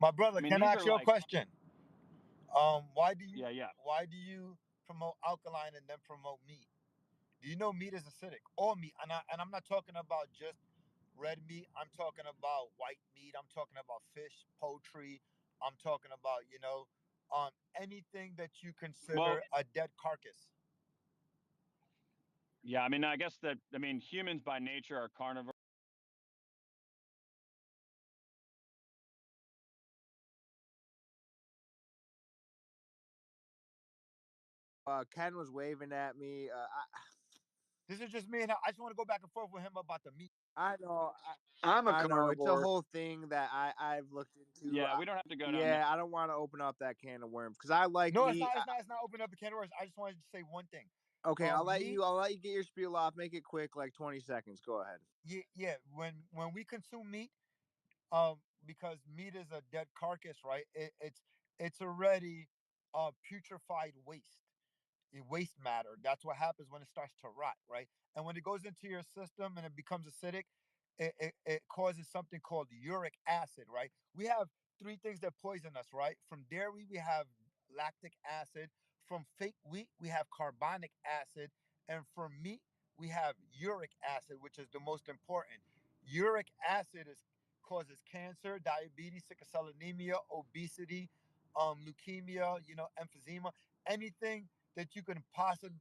My brother, I mean, can I these ask are you a like, question? Why do you yeah. why do you promote alkaline and then promote meat? Do you know meat is acidic? All meat, and I'm not talking about just red meat. I'm talking about white meat. I'm talking about fish, poultry. I'm talking about anything that you Well, consider a dead carcass. yeah. I mean, I guess that I mean humans by nature are carnivores. Ken was waving at me. This is just me, and I just want to go back and forth with him about the meat. I know. I'm a I know it's a carnivore. whole thing that I've looked into. Yeah, we don't have to go down that. Yeah, I don't want to open up that can of worms because I like No, it's meat. not. It's not. It's not opening up the can of worms. I just wanted to say one thing. Okay, Meat. I'll let you get your spiel off. Make it quick, like 20 seconds. Go ahead. Yeah, yeah. When we consume meat, because meat is a dead carcass, right? It's already putrefied waste. Waste matter. That's what happens when it starts to rot, right? And when it goes into your system and it becomes acidic, it causes something called uric acid, right? We have three things that poison us, right? From dairy, we have lactic acid. From fake wheat, we have carbonic acid. And from meat, we have uric acid, which is the most important. Uric acid causes cancer, diabetes, sickle cell anemia, obesity, leukemia, emphysema, anything that you can possibly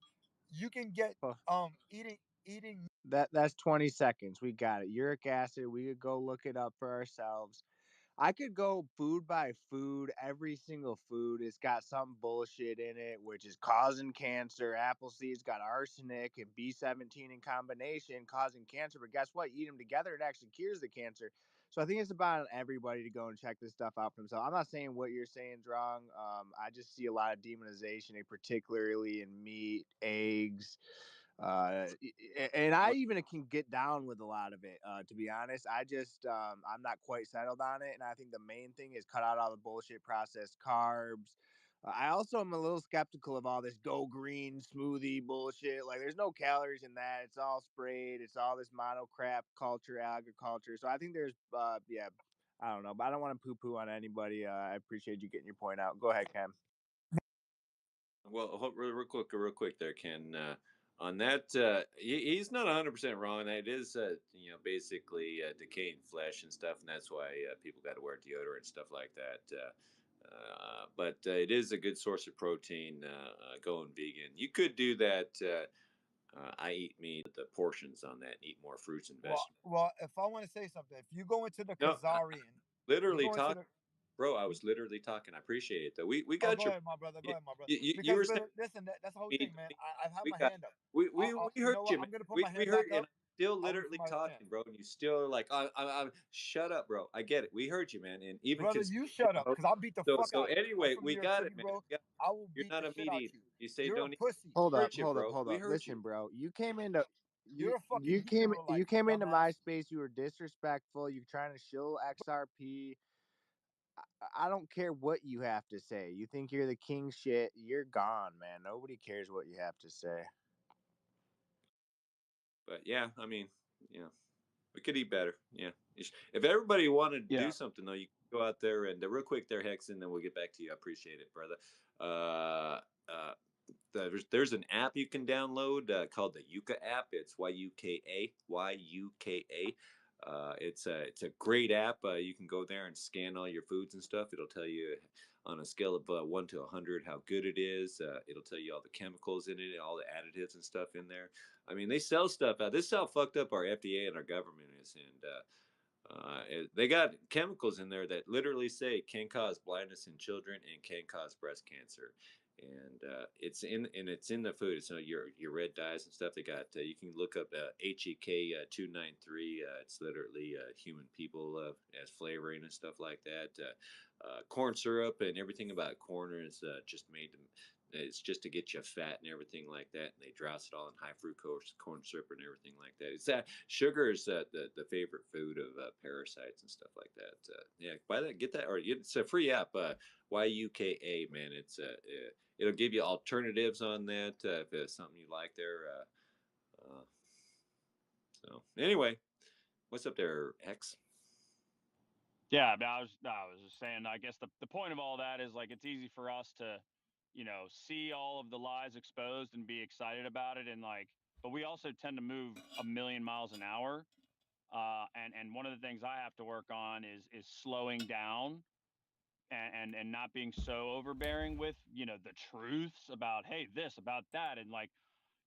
you can get Oh, eating. that's 20 seconds. We got it. Uric acid. We could go look it up for ourselves. I could go food by food. Every single food, it's got some bullshit in it, which is causing cancer. Apple seeds got arsenic and B17 in combination, causing cancer. But guess what? You eat them together, it actually cures the cancer. So I think it's about everybody to go and check this stuff out for themselves. I'm not saying what you're saying is wrong. I just see a lot of demonization, particularly in meat, eggs, and I even can get down with a lot of it. To be honest, I'm not quite settled on it, and I think the main thing is cut out all the bullshit processed carbs. I also am a little skeptical of all this go green smoothie bullshit. Like, there's no calories in that. It's all sprayed. It's all this mono crap culture, agriculture. So I think there's, yeah, I don't know, but I don't want to poo poo on anybody. I appreciate you getting your point out. Go ahead, Cam. Well, real quick there, Ken. On that, he's not 100% wrong. That is, basically decaying flesh and stuff, and that's why people got to wear deodorant and stuff like that. But it is a good source of protein. Going vegan, you could do that. I eat meat. The portions on that, and eat more fruits and Well, vegetables. well, if I want to say something, if you go into the No, Khazarian, you literally go into talking, the. bro. I was literally talking. I appreciate it though. We Oh, got go your. ahead, my brother. Go You, ahead, my brother. you Because, were saying brother, listen, that's the whole me. thing, man. I've had We my got hand up. we You know heard what? you, man. I'm gonna put my We hand heard back you, and up. I'm still I'll wait for literally my turn, talking, bro. And you still are like, I'm shut up, bro. I get it. We heard you, man. And even brother. You considering, shut up, cause I'll beat the so fuck out of you. I'm anyway, from New we York got City, it, man. bro. We got, I will you're beat not the a shit meat out eater. you. You say You're a don't eat. pussy. Hold We up, heard you, hold up, bro. hold We up. heard Listen, you. bro. You're a fucking geek in real You life, you came into dumbass. my space. You were disrespectful. You're trying to shill XRP. I don't care what you have to say. You think you're the king shit. You're gone, man. Nobody cares what you have to say. But yeah, I mean, yeah, we could eat better. Yeah, if everybody wanted to do Yeah. something though, you could go out there and real quick there, Hex, and then we'll get back to you. I appreciate it, brother. Uh, uh, there's an app you can download called the Yuka app. It's Yuka. It's a great app. You can go there and scan all your foods and stuff. It'll tell you on a scale of 1 to 100 how good it is. It'll tell you all the chemicals in it, all the additives and stuff in there. I mean, they sell stuff out. This is how fucked up our FDA and our government is, and they got chemicals in there that literally say can cause blindness in children and can cause breast cancer, and it's in the food. So your red dyes and stuff. They got you can look up HEK 293. It's literally human people as flavoring and stuff like that. Corn syrup and everything about corn is just made to. It's just to get you fat and everything like that, and they douse it all in high fructose corn syrup and everything like that. It's that sugar is the favorite food of parasites and stuff like that. Yeah, buy that, get that, or it's a free app. YUKA, man. It'll give you alternatives on that if it's something you like there. So anyway, what's up there, X? Yeah, but I was just saying. I guess the point of all that is like it's easy for us to, see all of the lies exposed and be excited about it, and like, but we also tend to move a million miles an hour. And one of the things I have to work on is slowing down and not being so overbearing with the truths about, hey, this about that, and like,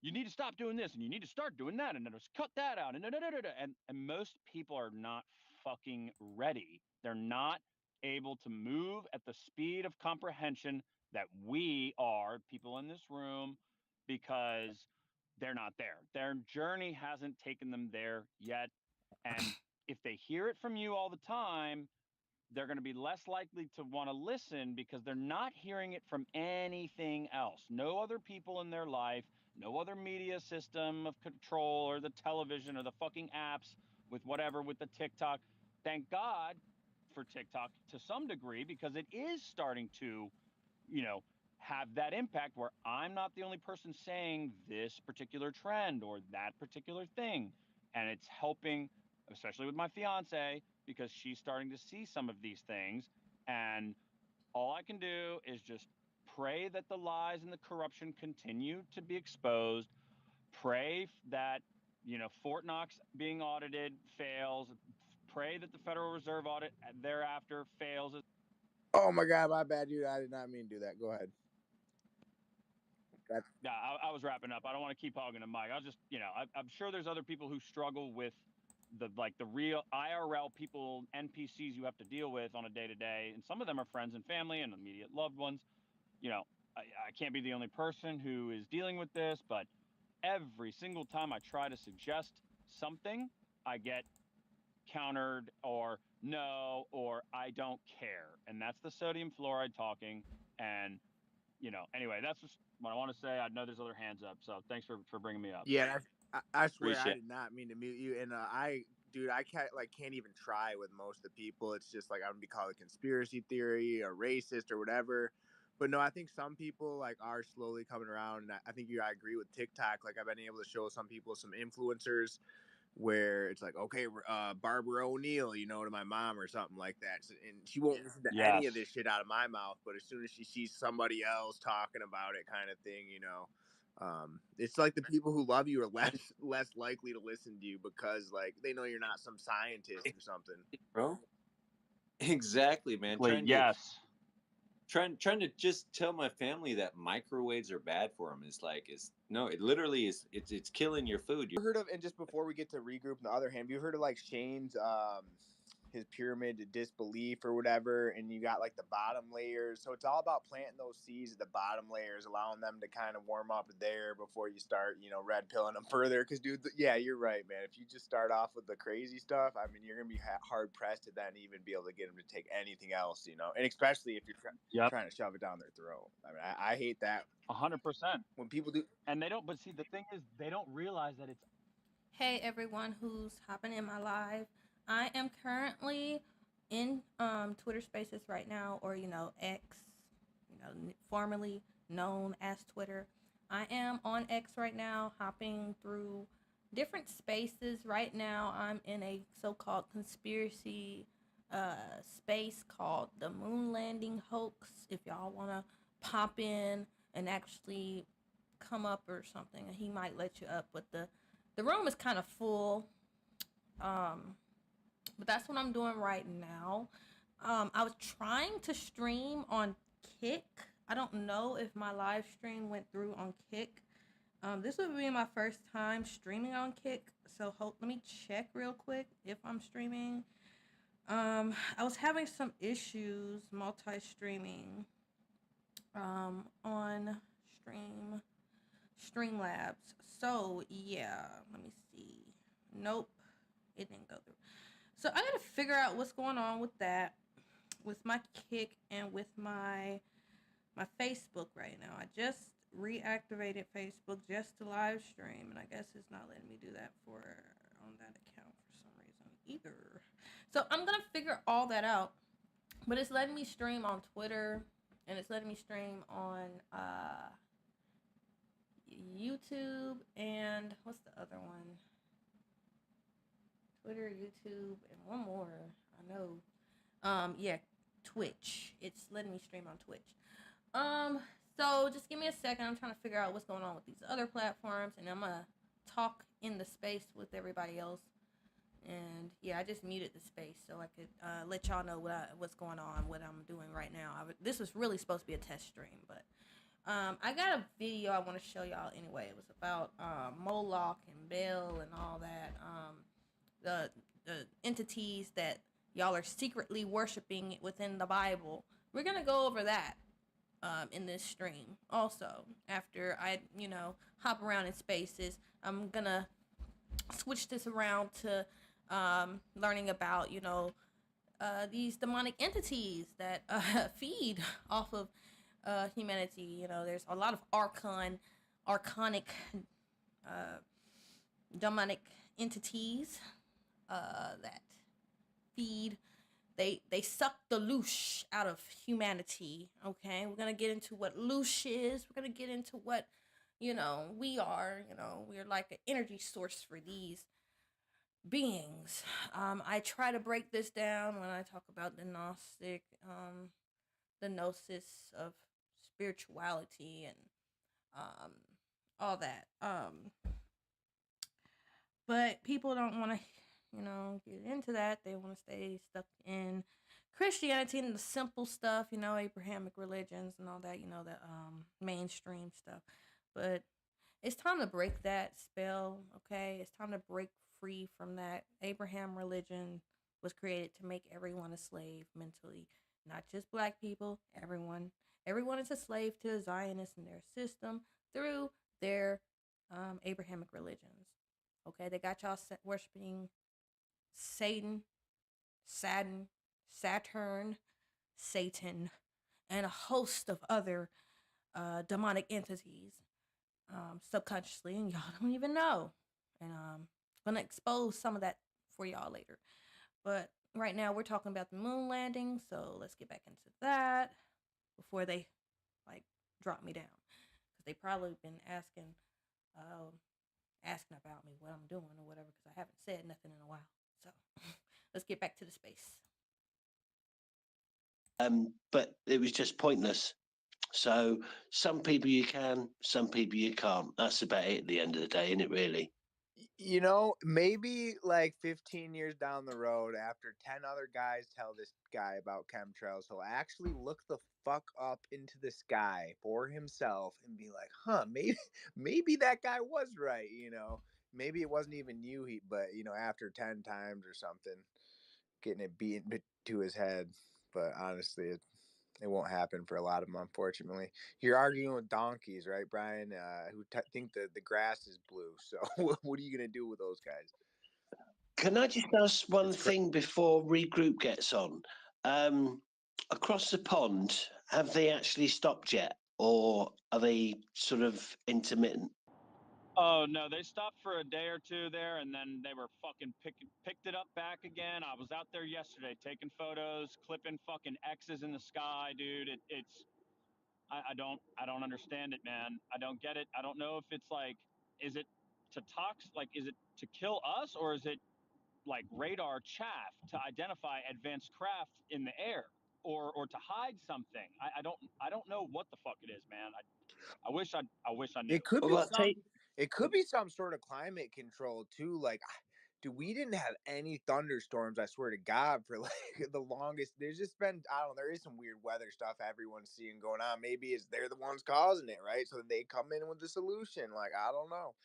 you need to stop doing this and you need to start doing that and then just cut that out, and da, da, da, da, da. And most people are not fucking ready. They're not able to move at the speed of comprehension that we are, people in this room, because they're not there. Their journey hasn't taken them there yet. And if they hear it from you all the time, they're going to be less likely to want to listen because they're not hearing it from anything else. No other people in their life, no other media system of control, or the television, or the fucking apps with whatever, with the TikTok. Thank God for TikTok to some degree, because it is starting to, you know, have that impact where I'm not the only person saying this particular trend or that particular thing. And it's helping, especially with my fiance, because she's starting to see some of these things. And all I can do is just pray that the lies and the corruption continue to be exposed. Pray that, Fort Knox being audited fails. Pray that the Federal Reserve audit thereafter fails. Oh my God, my bad, dude. I did not mean to do that. Go ahead. Yeah, I was wrapping up. I don't want to keep hogging the mic. I was just, I'm sure there's other people who struggle with the real IRL people, NPCs you have to deal with on a day to day, and some of them are friends and family and immediate loved ones. You know, I can't be the only person who is dealing with this, but every single time I try to suggest something, I get countered, or no, or I don't care, and that's the sodium fluoride talking. And anyway, that's just what I want to say. I know there's other hands up, so thanks for bringing me up. Yeah, I swear I Appreciate did not mean to mute you. And dude, I can't even try with most of the people. It's just like I'm gonna be called a conspiracy theory or racist or whatever. But no, I think some people like are slowly coming around, and I think I agree with TikTok. Like I've been able to show some people, some influencers, where it's like, okay, Barbara O'Neill, to my mom or something like that. So, and she won't listen to any of Yes. this shit out of my mouth, but as soon as she sees somebody else talking about it, kind of thing, it's like the people who love you are less likely to listen to you because like they know you're not some scientist or something. bro. Exactly, man. Yes. Trying to just tell my family that microwaves are bad for them is like no, it literally is. It's killing your food. You heard of, and just before we get to regroup, on the other hand, have you heard of like Shane's his pyramid of disbelief or whatever, and you got like the bottom layers. So it's all about planting those seeds at the bottom layers, allowing them to kind of warm up there before you start, red pilling them further. Because, dude, yeah, you're right, man. If you just start off with the crazy stuff, I mean, you're gonna be hard pressed to then even be able to get them to take anything else, and especially if you're trying to shove it down their throat. I mean, I hate that 100%. when people do. And they don't. But see, the thing is, they don't realize that it's. Hey everyone who's hopping in my live. I am currently in Twitter Spaces right now, or X, formerly known as Twitter. I am on X right now, hopping through different spaces. Right now, I'm in a so-called conspiracy space called the Moon Landing Hoax. If y'all want to pop in and actually come up or something, he might let you up, but the room is kind of full. But that's what I'm doing right now. I was trying to stream on Kick. I don't know if my live stream went through on Kick. This would be my first time streaming on Kick, so let me check real quick if I'm streaming. I was having some issues multi-streaming on Streamlabs. So yeah, let me see. Nope, it didn't go through. So I gotta figure out what's going on with that, with my Kick and with my Facebook right now. I just reactivated Facebook just to live stream, and I guess it's not letting me do that on that account for some reason either. So I'm gonna figure all that out. But it's letting me stream on Twitter, and it's letting me stream on YouTube, and what's the other one? Twitter, YouTube, and one more. I know. Yeah, Twitch. It's letting me stream on Twitch. Um, so just give me a second. I'm trying to figure out what's going on with these other platforms, and I'm gonna talk in the space with everybody else. And yeah, I just muted the space so I could let y'all know what's going on, what I'm doing right now. This was really supposed to be a test stream, but I got a video I want to show y'all anyway. It was about Moloch and Baal and all that. The entities that y'all are secretly worshiping within the Bible. We're gonna go over that in this stream. Also, after I hop around in spaces, I'm gonna switch this around to learning about these demonic entities that feed off of humanity. There's a lot of archonic demonic entities that feed. They suck the loosh out of humanity. Okay, we're gonna get into what loosh is. We're gonna get into what we are. We're like an energy source for these beings. I try to break this down when I talk about the Gnostic, the gnosis of spirituality and um, all that. But people don't want to, get into that. They want to stay stuck in Christianity and the simple stuff, Abrahamic religions and all that, the mainstream stuff. But it's time to break that spell, okay? It's time to break free from that. Abraham religion was created to make everyone a slave mentally, not just black people, everyone. Everyone is a slave to the Zionists and their system through their Abrahamic religions. Okay, they got y'all worshiping Satan, Saturn, Satan, and a host of other demonic entities subconsciously, and y'all don't even know. And I'm gonna expose some of that for y'all later. But right now we're talking about the moon landing, so let's get back into that before they like drop me down, because they probably been asking about me, what I'm doing or whatever, because I haven't said nothing in a while. So let's get back to the space. But it was just pointless. So some people you can, some people you can't. That's about it at the end of the day, isn't it, really? Maybe like 15 years down the road, after 10 other guys tell this guy about chemtrails, he'll actually look the fuck up into the sky for himself and be like, huh, maybe that guy was right, Maybe it wasn't even you, but after 10 times or something, getting it beaten to his head. But honestly, it won't happen for a lot of them, unfortunately. You're arguing with donkeys, right, Brian? Who think the grass is blue. So what are you going to do with those guys? Can I just ask one thing before Regroup gets on? Across the pond, have they actually stopped yet? Or are they sort of intermittent? Oh no, they stopped for a day or two there, and then they were fucking picked it up back again. I was out there yesterday taking photos, clipping fucking X's in the sky, dude. I don't understand it, man. I don't get it. I don't know if it's like, is it is it to kill us, or is it like radar chaff to identify advanced craft in the air, or to hide something? I don't know what the fuck it is, man. I wish I knew. It could be Well, it could be some sort of climate control too. Like, dude, we didn't have any thunderstorms, I swear to God, for like the longest. There's just been, I don't know, there is some weird weather stuff everyone's seeing going on. Maybe it's they're the ones causing it, right? So they come in with the solution. Like, I don't know.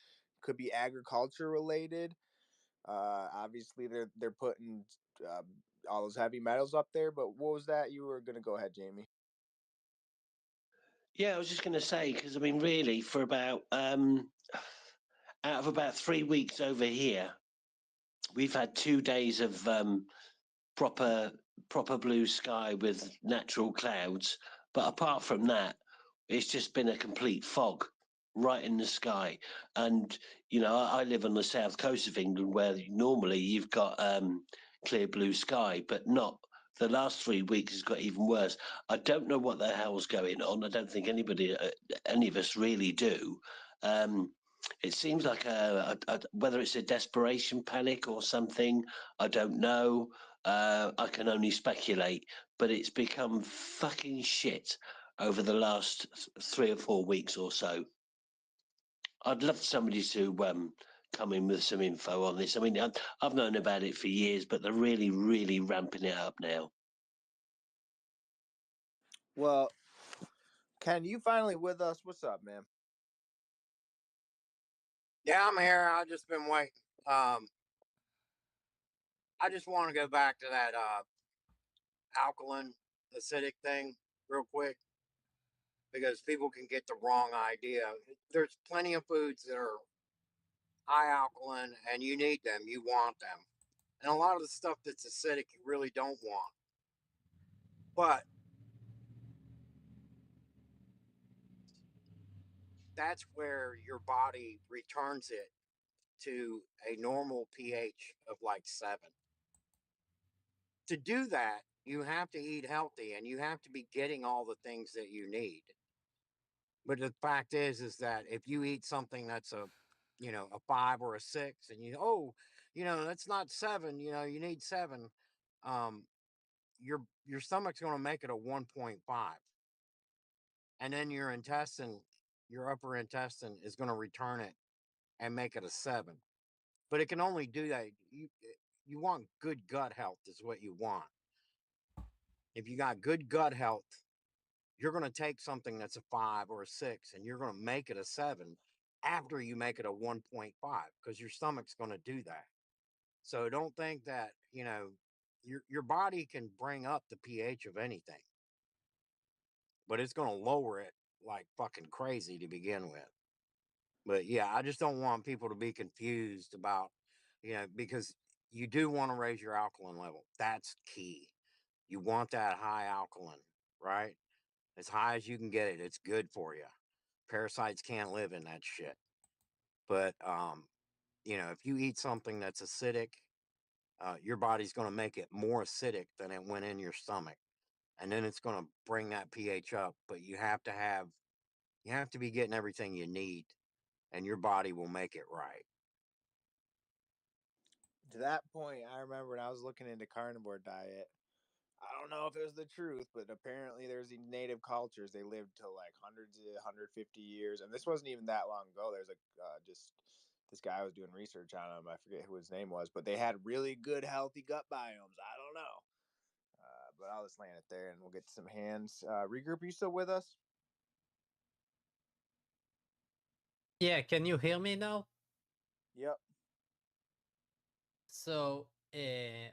Could be agriculture related. Obviously they're putting uh, all those heavy metals up there. But what was that? You were gonna go ahead, Jamie. yeah, I was just going to say, because I mean, really, for about out of about 3 weeks over here, we've had 2 days of proper proper blue sky with natural clouds. But apart from that, it's just been a complete fog right in the sky. And I live on the south coast of England, where normally you've got clear blue sky, but not. The last 3 weeks has got even worse. I don't know what the hell's going on. I don't think any of us really do. It seems like whether it's a desperation panic or something, I don't know. I can only speculate, but it's become fucking shit over the last 3 or 4 weeks or so. I'd love somebody to come in with some info on this. I mean, I've known about it for years, but they're really, really ramping it up now. Well, Ken, you finally with us? What's up, man? Yeah, I'm here. I've just been waiting. I just want to go back to that alkaline acidic thing real quick because people can get the wrong idea. There's plenty of foods that are high alkaline and you need them, you want them. And a lot of the stuff that's acidic you really don't want. But that's where your body returns it to a normal pH of like 7. To do that, you have to eat healthy and you have to be getting all the things that you need. But the fact is that if you eat something that's a 5 or a 6, and that's not 7. You need 7. Um, your stomach's going to make it a 1.5, and then your upper intestine is going to return it and make it a 7. But it can only do that. You want good gut health is what you want. If you got good gut health, you're going to take something that's a 5 or a 6 and you're going to make it a 7 after you make it a 1.5 because your stomach's going to do that. So don't think that, your body can bring up the pH of anything, but it's going to lower it like fucking crazy to begin with. But yeah, I just don't want people to be confused about, because you do want to raise your alkaline level. That's key. You want that high alkaline, right? As high as you can get it. It's good for you. Parasites can't live in that shit. But if you eat something that's acidic, your body's going to make it more acidic than it went in your stomach, and then it's going to bring that pH up. But you have to be getting everything you need, and your body will make it right. To that point, I remember when I was looking into carnivore diet. I don't know if it was the truth, but apparently there's these native cultures. They lived to like hundreds of 150 years, and this wasn't even that long ago. There's just this guy was doing research on them. I forget who his name was, but they had really good, healthy gut biomes. I don't know, but I'll just land it there, and we'll get to some hands. Regroup, are you still with us? Yeah, can you hear me now? Yep. So,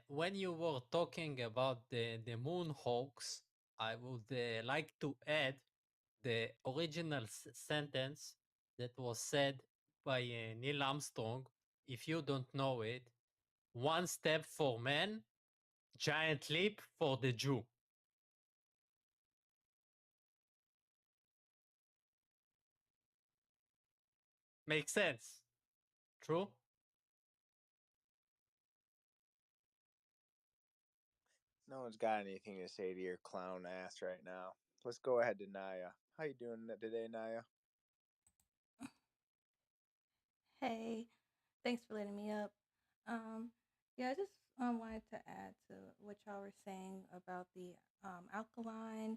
when you were talking about the moon hoax, I would like to add the original sentence that was said by Neil Armstrong. If you don't know it, one step for man, giant leap for the Jew. Makes sense. True? No one's got anything to say to your clown ass right now. Let's go ahead to Naya. How you doing today, Naya? Hey, thanks for letting me up. Um, yeah, I just wanted to add to what y'all were saying about the alkaline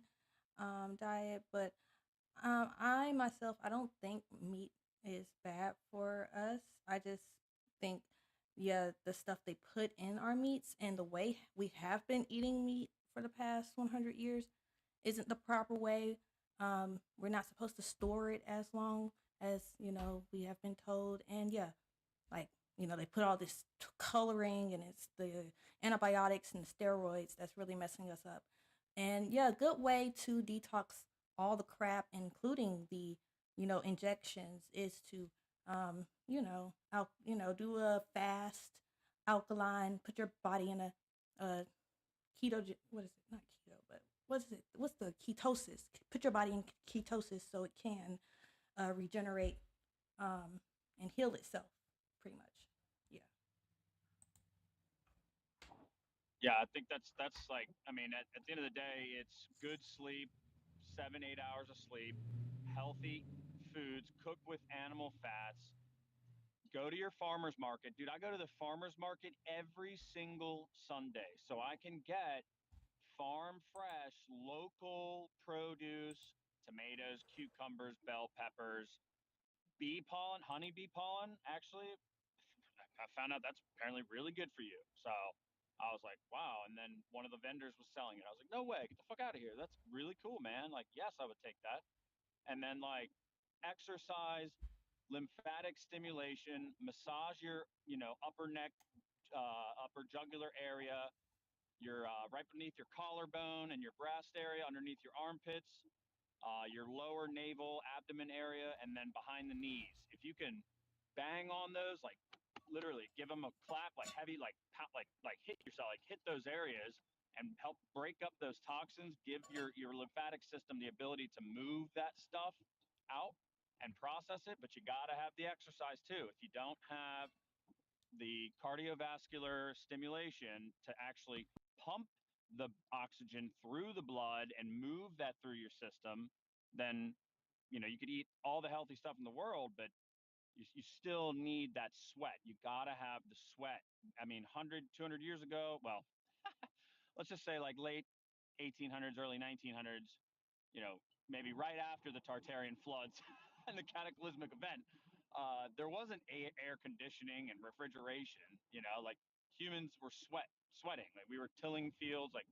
diet, but I myself, I don't think meat is bad for us. I just think, yeah, the stuff they put in our meats and the way we have been eating meat for the past 100 years isn't the proper way. We're not supposed to store it as long as, we have been told. And yeah, like, they put all this coloring and it's the antibiotics and steroids that's really messing us up. And yeah, a good way to detox all the crap, including the, injections, is to, do a fast, alkaline, put your body in a keto, what is it? Not keto, but what's it? What's the ketosis? Put your body in ketosis so it can regenerate and heal itself, pretty much. Yeah. Yeah, I think that's like, I mean, at the end of the day, it's good sleep, 7 8 hours of sleep, healthy foods cooked with animal fats, go to your farmer's market. Dude, I go to the farmer's market every single Sunday so I can get farm fresh, local produce, tomatoes, cucumbers, bell peppers, bee pollen, honeybee pollen. Actually, I found out that's apparently really good for you. So I was like, wow. And then one of the vendors was selling it. I was like, no way, get the fuck out of here. That's really cool, man. Like, yes, I would take that. And then like exercise, lymphatic stimulation, massage your, upper neck, upper jugular area, your right beneath your collarbone and your breast area, underneath your armpits, your lower navel, abdomen area, and then behind the knees. If you can bang on those, like literally give them a clap, like heavy, like hit yourself, like hit those areas and help break up those toxins, give your lymphatic system the ability to move that stuff out and process it. But you got to have the exercise too. If you don't have the cardiovascular stimulation to actually pump the oxygen through the blood and move that through your system, then you could eat all the healthy stuff in the world, but you still need that sweat. You got to have the sweat. I mean, 100, 200 years ago, well, let's just say like late 1800s, early 1900s, maybe right after the Tartarian floods and the cataclysmic event, there wasn't air conditioning and refrigeration. Like humans were sweating. Like we were tilling fields. Like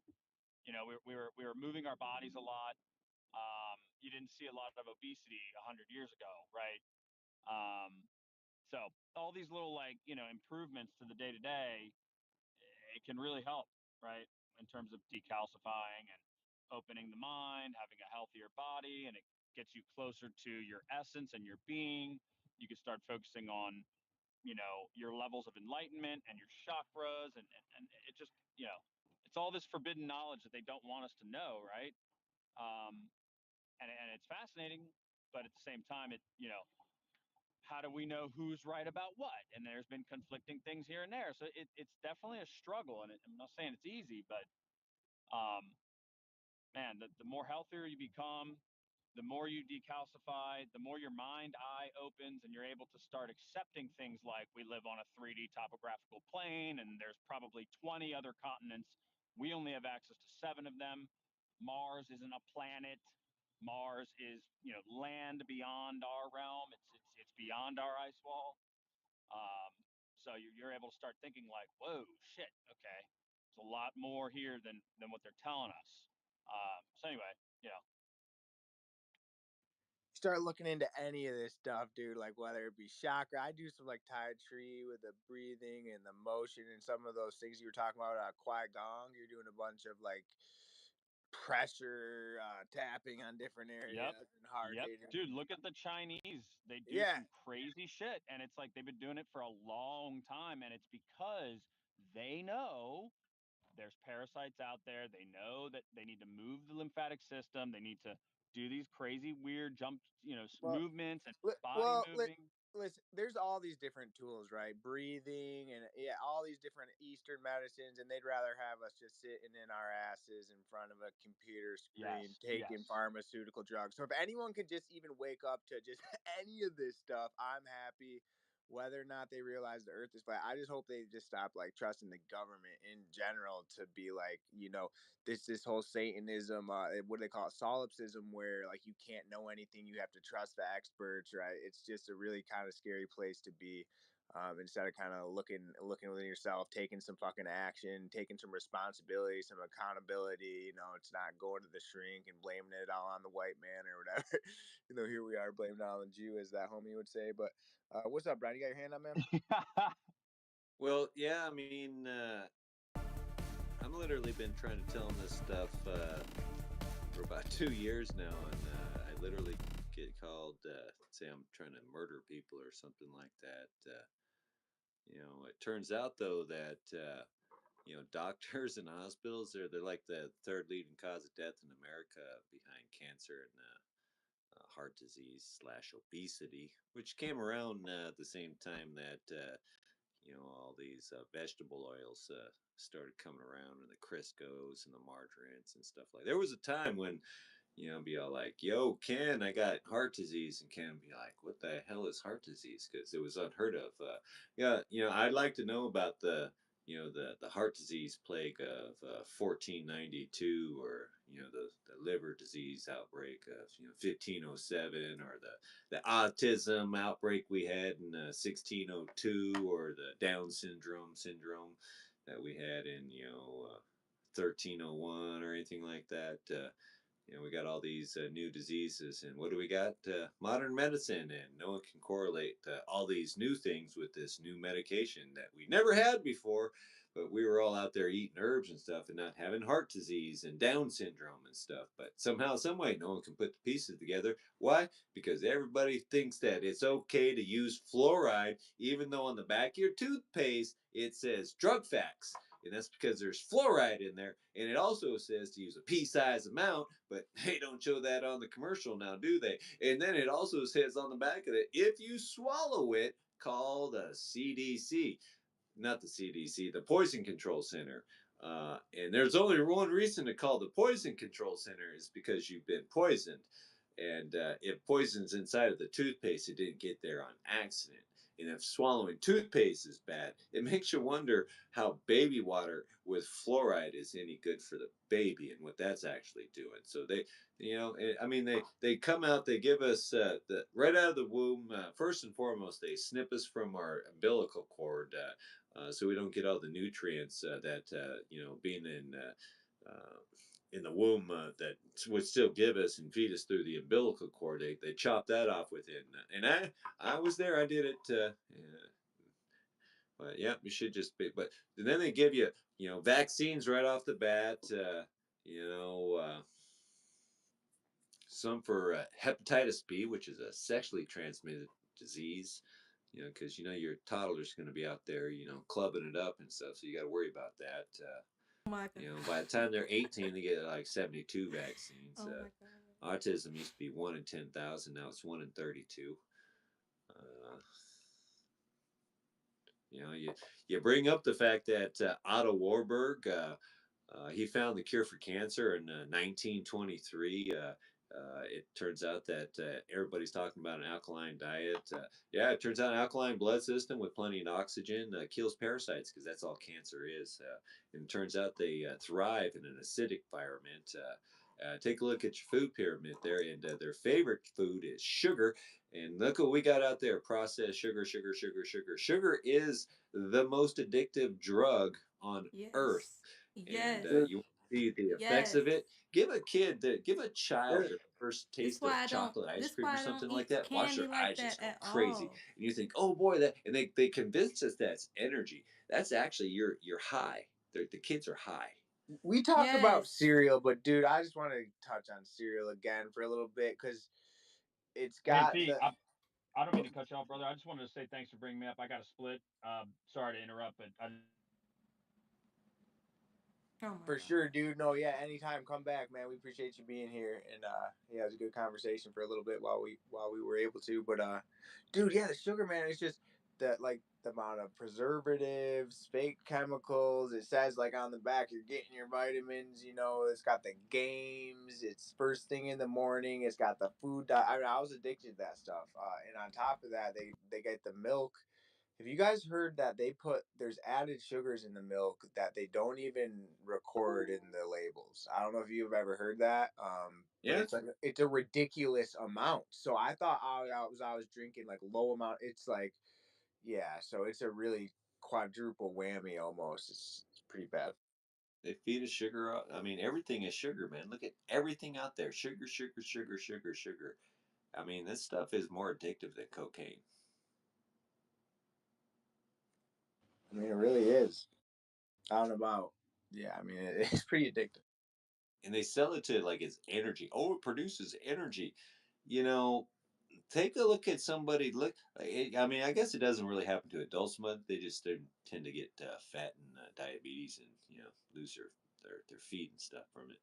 we were moving our bodies a lot. You didn't see a lot of obesity 100 years ago, right? Um, so all these little improvements to the day to day, it can really help, right? In terms of decalcifying and opening the mind, having a healthier body, and it gets you closer to your essence and your being. You can start focusing on, your levels of enlightenment and your chakras, and it just, it's all this forbidden knowledge that they don't want us to know, right? Um, and it's fascinating, but at the same time, how do we know who's right about what? And there's been conflicting things here and there. So it's definitely a struggle. And I'm not saying it's easy, but um, man, the more healthier you become, the more you decalcify, the more your mind eye opens and you're able to start accepting things like we live on a 3D topographical plane and there's probably 20 other continents. We only have access to 7 of them. Mars isn't a planet. Mars is, land beyond our realm. It's beyond our ice wall. Um, so you're able to start thinking like, whoa, shit, okay, there's a lot more here than what they're telling us. So anyway, Start looking into any of this stuff, dude. Like whether it be chakra, I do some like Tai Chi with the breathing and the motion and some of those things you were talking about. Qui Gong, you're doing a bunch of like pressure tapping on different yep, areas and hard yep, hitting. dude, look at the Chinese. They do Yeah, some crazy shit, and it's like they've been doing it for a long time, and it's because they know there's parasites out there. They know that they need to move the lymphatic system. They need to do these crazy weird jump, well, movements and Li- body well, li- moving. listen, there's all these different tools, right? Breathing and yeah, all these different Eastern medicines, and they'd rather have us just sitting in our asses in front of a computer screen Yes, taking yes. pharmaceutical drugs. So if anyone could just even wake up to just any of this stuff, I'm happy. Whether or not they realize the earth is flat, I just hope they just stop like trusting the government in general to be like, this whole Satanism, what do they call it, solipsism, where like you can't know anything, you have to trust the experts, right? It's just a really kind of scary place to be. Instead of kind of looking within yourself, taking some fucking action, taking some responsibility, some accountability. It's not going to the shrink and blaming it all on the white man or whatever. Here we are blaming it all on the Jew, as that homie would say. But what's up, Brian? You got your hand up, man? Well, yeah, I mean, I'm literally been trying to tell them this stuff for about 2 years now, and I literally get called, say I'm trying to murder people or something like that. It turns out though that doctors and hospitals they're like the third leading cause of death in America behind cancer and heart disease / obesity, which came around at the same time that all these vegetable oils started coming around, and the Criscos and the margarines and stuff like. There was a time when be all like, "Yo, Ken, I got heart disease," and Ken be like, "What the hell is heart disease?" Because it was unheard of. Yeah, I'd like to know about the heart disease plague of 1492, or the liver disease outbreak of 1507, or the autism outbreak we had in 1602, or the Down syndrome that we had in 1301, or anything like that. We got all these new diseases, and what do we got? Modern medicine, and no one can correlate all these new things with this new medication that we never had before. But we were all out there eating herbs and stuff, and not having heart disease and Down syndrome and stuff. But somehow, some way, no one can put the pieces together. Why? Because everybody thinks that it's okay to use fluoride, even though on the back of your toothpaste it says drug facts. And that's because there's fluoride in there. And it also says to use a pea-sized amount, but they don't show that on the commercial now, do they? And then it also says on the back of it, if you swallow it, call the CDC. Not the CDC, the Poison Control Center. And there's only one reason to call the Poison Control Center, is because you've been poisoned. And if poison's inside of the toothpaste, it didn't get there on accident. And if swallowing toothpaste is bad, it makes you wonder how baby water with fluoride is any good for the baby, and what that's actually doing. So they come out, they give us the right out of the womb. First and foremost, they snip us from our umbilical cord, so we don't get all the nutrients that being in the womb that would still give us and feed us through the umbilical cord. They chop that off within, and I was there. I did it. Yeah. But yeah, you should just be. But then they give you vaccines right off the bat. You know. Some for hepatitis B, which is a sexually transmitted disease. Because your toddler's going to be out there, clubbing it up and stuff. So you got to worry about that. Oh my god. By the time they're 18, they get like 72 vaccines. Oh my god. Autism used to be 1 in 10,000. Now it's 1 in 32. Uh, you bring up the fact that Otto Warburg, he found the cure for cancer in 1923. It turns out that everybody's talking about an alkaline diet. Yeah, it turns out an alkaline blood system with plenty of oxygen kills parasites, because that's all cancer is. And it turns out they thrive in an acidic environment. Take a look at your food pyramid there, and their favorite food is sugar. And look what we got out there: processed sugar, sugar, sugar, sugar. Sugar is the most addictive drug on earth, Yes. and Yes. you see the effects Yes. of it. Give a child their first taste of chocolate ice This cream or why I don't something like eat that. Watch candy their like eyes that just go at crazy, all. and you think, "Oh boy, that!" And they convince us that's energy. That's actually your high. The kids are high. We talk about Yes. cereal, but dude, I just want to touch on cereal again for a little bit because it's Hey, got Pete, the I don't mean to cut you off, brother. I just wanted to say thanks for bringing me up. I got to split. Sorry to interrupt, but Oh my For god. sure, dude. No, yeah, anytime, come back, man. We appreciate you being here, and yeah, it was a good conversation for a little bit while we were able to. But dude, yeah, the sugar, man, it's just the amount of preservatives, fake chemicals. It says like on the back, you're getting your vitamins. It's got the games. It's first thing in the morning. It's got the food. I mean, I was addicted to that stuff. And on top of that, they get the milk. Have you guys heard that there's added sugars in the milk that they don't even record in the labels? I don't know if you've ever heard that. But Yeah, it's a ridiculous amount. So I thought I was drinking like low amount. It's like, yeah, so it's a really quadruple whammy almost. It's pretty bad. they feed us sugar. I mean, everything is sugar, man. Look at everything out there: sugar, sugar, sugar, sugar, sugar. I mean, this stuff is more addictive than cocaine. I mean, it really is. I don't know about. Yeah, I mean, it's pretty addictive. And they sell it to like it's energy. Oh, it produces energy. You know, Take a look at somebody. Look, I mean, I guess it doesn't really happen to adults much. They just tend to get fat and diabetes, and lose their feet and stuff from it.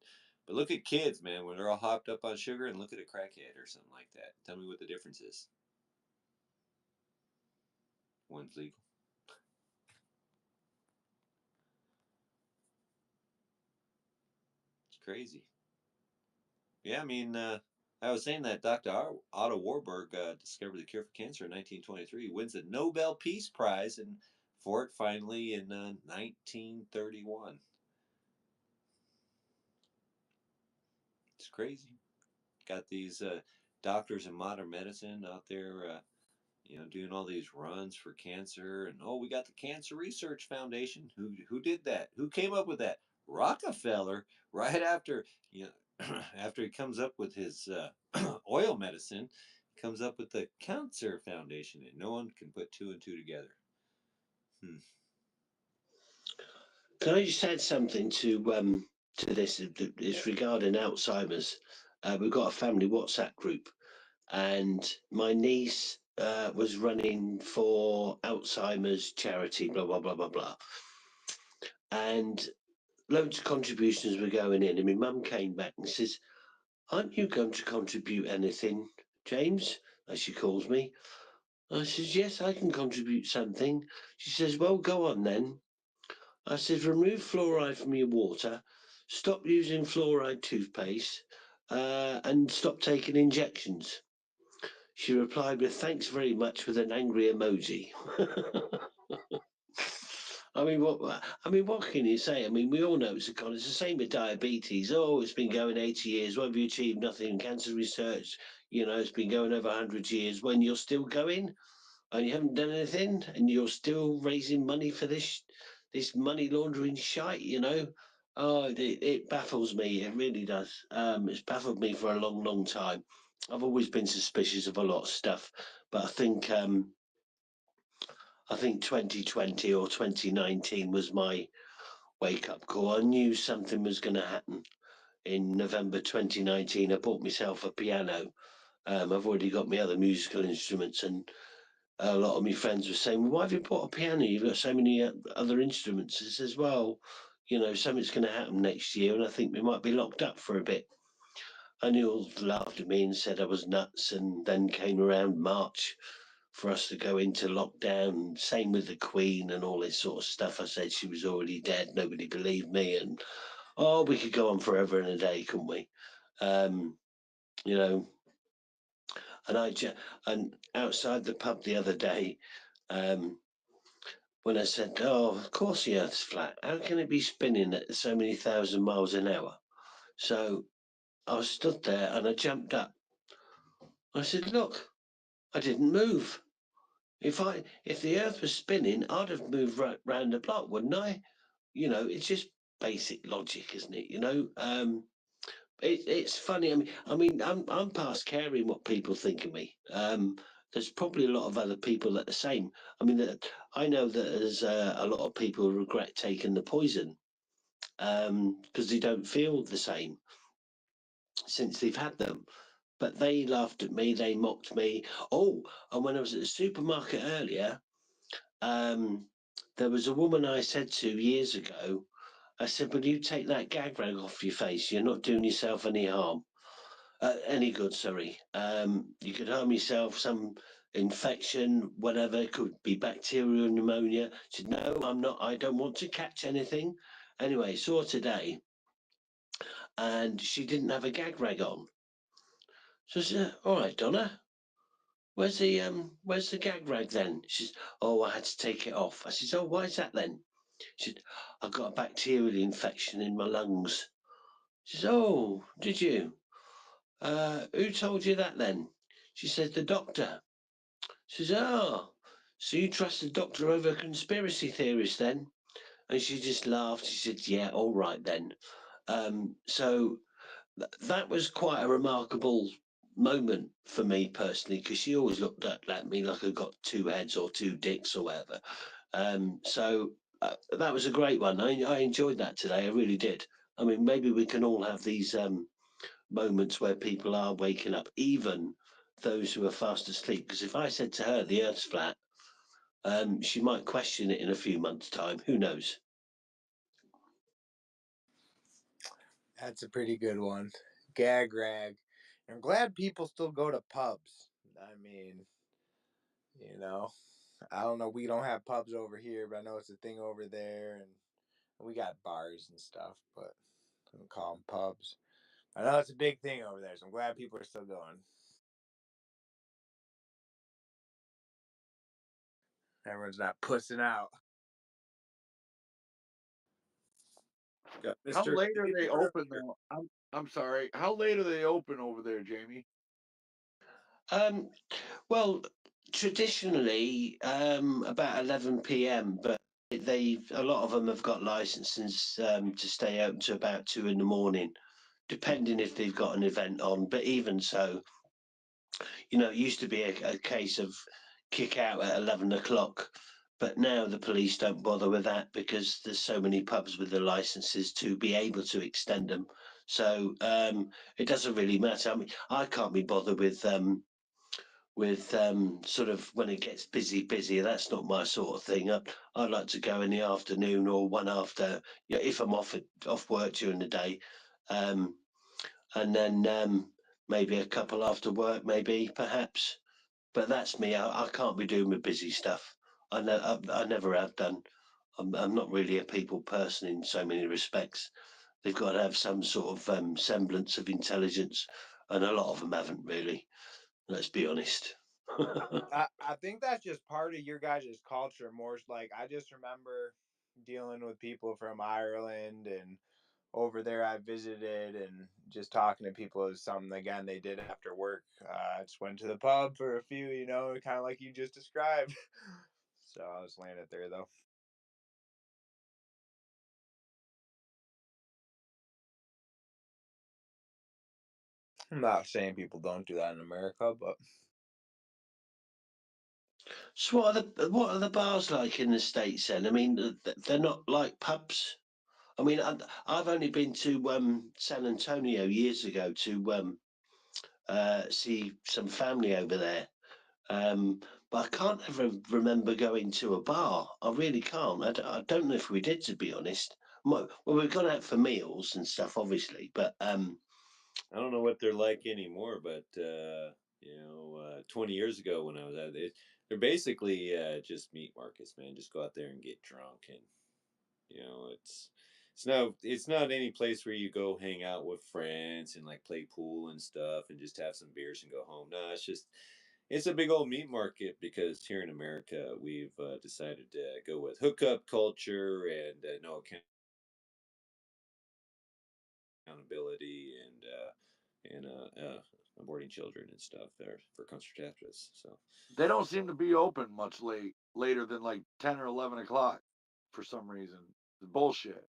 But look at kids, man, when they're all hopped up on sugar, and look at a crackhead or something like that. Tell me what the difference is. One's legal. It's crazy. Yeah, I mean, I was saying that Dr. Otto Warburg discovered the cure for cancer in 1923. He wins the Nobel Peace Prize for it finally in 1931. It's crazy. Got these doctors in modern medicine out there, doing all these runs for cancer, and we got the Cancer Research Foundation. Who did that? Who came up with that? Rockefeller. Right after after he comes up with his oil medicine, he comes up with the Cancer Foundation, and no one can put two and two together. Can I just add something to this? It's regarding Alzheimer's. We've got a family WhatsApp group, and my niece was running for Alzheimer's charity, blah blah blah blah blah, and loads of contributions were going in. And my mum came back and says, "Aren't you going to contribute anything, James?" As she calls me. I says, "Yes, I can contribute something." She says, "Well, go on then." I said, "Remove fluoride from your water, stop using fluoride toothpaste, and stop taking injections." She replied with "Thanks very much" with an angry emoji. What can you say? I mean, we all know it's the same with diabetes. Oh, it's been going 80 years. What have you achieved? Nothing. Cancer research, it's been going over 100 years. When you're still going and you haven't done anything, and you're still raising money for this money laundering shite. Oh, it baffles me. It really does. It's baffled me for a long, long time. I've always been suspicious of a lot of stuff, but I think 2020 or 2019 was my wake up call. I knew something was going to happen. In November 2019, I bought myself a piano. I've already got my other musical instruments, and a lot of my friends were saying, "Well, why have you bought a piano? You've got so many other instruments." I says, "Well, something's going to happen next year, and I think we might be locked up for a bit." And they all laughed at me and said I was nuts. And then came around March for us to go into lockdown. Same with the Queen and all this sort of stuff. I said she was already dead. Nobody believed me. And we could go on forever and a day, couldn't we? You know, and outside the pub the other day, when I said, "Oh, of course the Earth's flat. How can it be spinning at so many thousand miles an hour?" So I was stood there and I jumped up. I said, "Look, I didn't move. If the Earth was spinning, I'd have moved round the block, wouldn't I?" It's just basic logic, isn't it? It's funny. I'm past caring what people think of me. There's probably a lot of other people that are the same. I know that there's a lot of people who regret taking the poison because they don't feel the same since they've had them. But they laughed at me, they mocked me. Oh, and when I was at the supermarket earlier, there was a woman I said to years ago. I said, "Will you take that gag rag off your face? You're not doing yourself any harm." Any good, sorry. You could harm yourself, some infection, whatever. It could be bacterial pneumonia. She said, "No, I'm not. I don't want to catch anything." Anyway, saw her today, and she didn't have a gag rag on. So I said, "All right, Donna, where's the gag rag then?" She said, "Oh, I had to take it off." I said, "Oh, why is that then?" She said, "I got a bacterial infection in my lungs." She said, "Oh, did you? Who told you that then?" She said, "The doctor." She says, "Oh, so you trust the doctor over a conspiracy theorist then?" And she just laughed. She said, "Yeah, all right then." So that was quite a remarkable moment for me personally, because she always looked at me like I got two heads or two dicks or whatever. So that was a great one. I enjoyed that today. I really did. Maybe we can all have these moments where people are waking up, even those who are fast asleep. Because if I said to her the Earth's flat, she might question it in a few months' time. Who knows? That's a pretty good one. Gag rag. I'm glad people still go to pubs. I mean, I don't know. We don't have pubs over here, but I know it's a thing over there, and we got bars and stuff, but I don't call them pubs. I know it's a big thing over there, so I'm glad people are still going. Everyone's not pussing out. How Mr. late are they open though? I'm sorry. How late are they open over there, Jamie? Well, traditionally about 11 p.m., but a lot of them have got licenses to stay open to about 2 in the morning, depending if they've got an event on. But even so, it used to be a case of kick out at 11 o'clock. But now the police don't bother with that because there's so many pubs with the licenses to be able to extend them. So it doesn't really matter. I mean, I can't be bothered with sort of when it gets busy. That's not my sort of thing. I'd like to go in the afternoon or one after, if I'm off work during the day, and then maybe a couple after work, maybe perhaps. But that's me. I can't be doing with busy stuff. I never have done. I'm not really a people person in so many respects. They've got to have some sort of semblance of intelligence, and a lot of them haven't really. Let's be honest. I think that's just part of your guys' culture. More like I just remember dealing with people from Ireland and over there I visited and just talking to people is something again they did after work. I just went to the pub for a few, kind of like you just described. So I was laying it there though. I'm not saying people don't do that in America, but So what are the bars like in the States then? I mean, they're not like pubs. I mean, I've only been to San Antonio years ago to see some family over there. But I can't ever remember going to a bar. I really can't. I don't know if we did, to be honest. Well, we've gone out for meals and stuff, obviously, but I don't know what they're like anymore, but 20 years ago when I was at it, they're basically just meat markets, man. Just go out there and get drunk, and it's not any place where you go hang out with friends and like play pool and stuff and just have some beers and go home. No, it's a big old meat market because here in America we've decided to go with hookup culture and no accountability and aborting children and stuff there for contraceptives. So They don't seem to be open much later than like 10 or 11 o'clock for some reason. It's bullshit.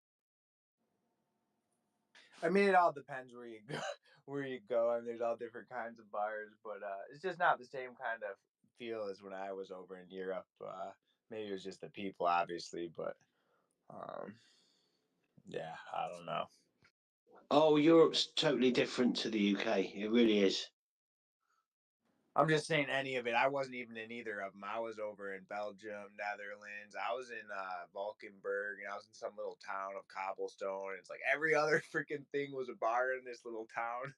I mean, it all depends where you go. Where you go, and there's all different kinds of bars, but it's just not the same kind of feel as when I was over in Europe. Maybe it was just the people, obviously, but um, yeah, I don't know. oh, Europe's totally different to the UK. It really is. I'm just saying any of it. I wasn't even in either of them. I was over in Belgium, Netherlands. I was in Valkenburg, and I was in some little town of cobblestone. It's like every other freaking thing was a bar in this little town.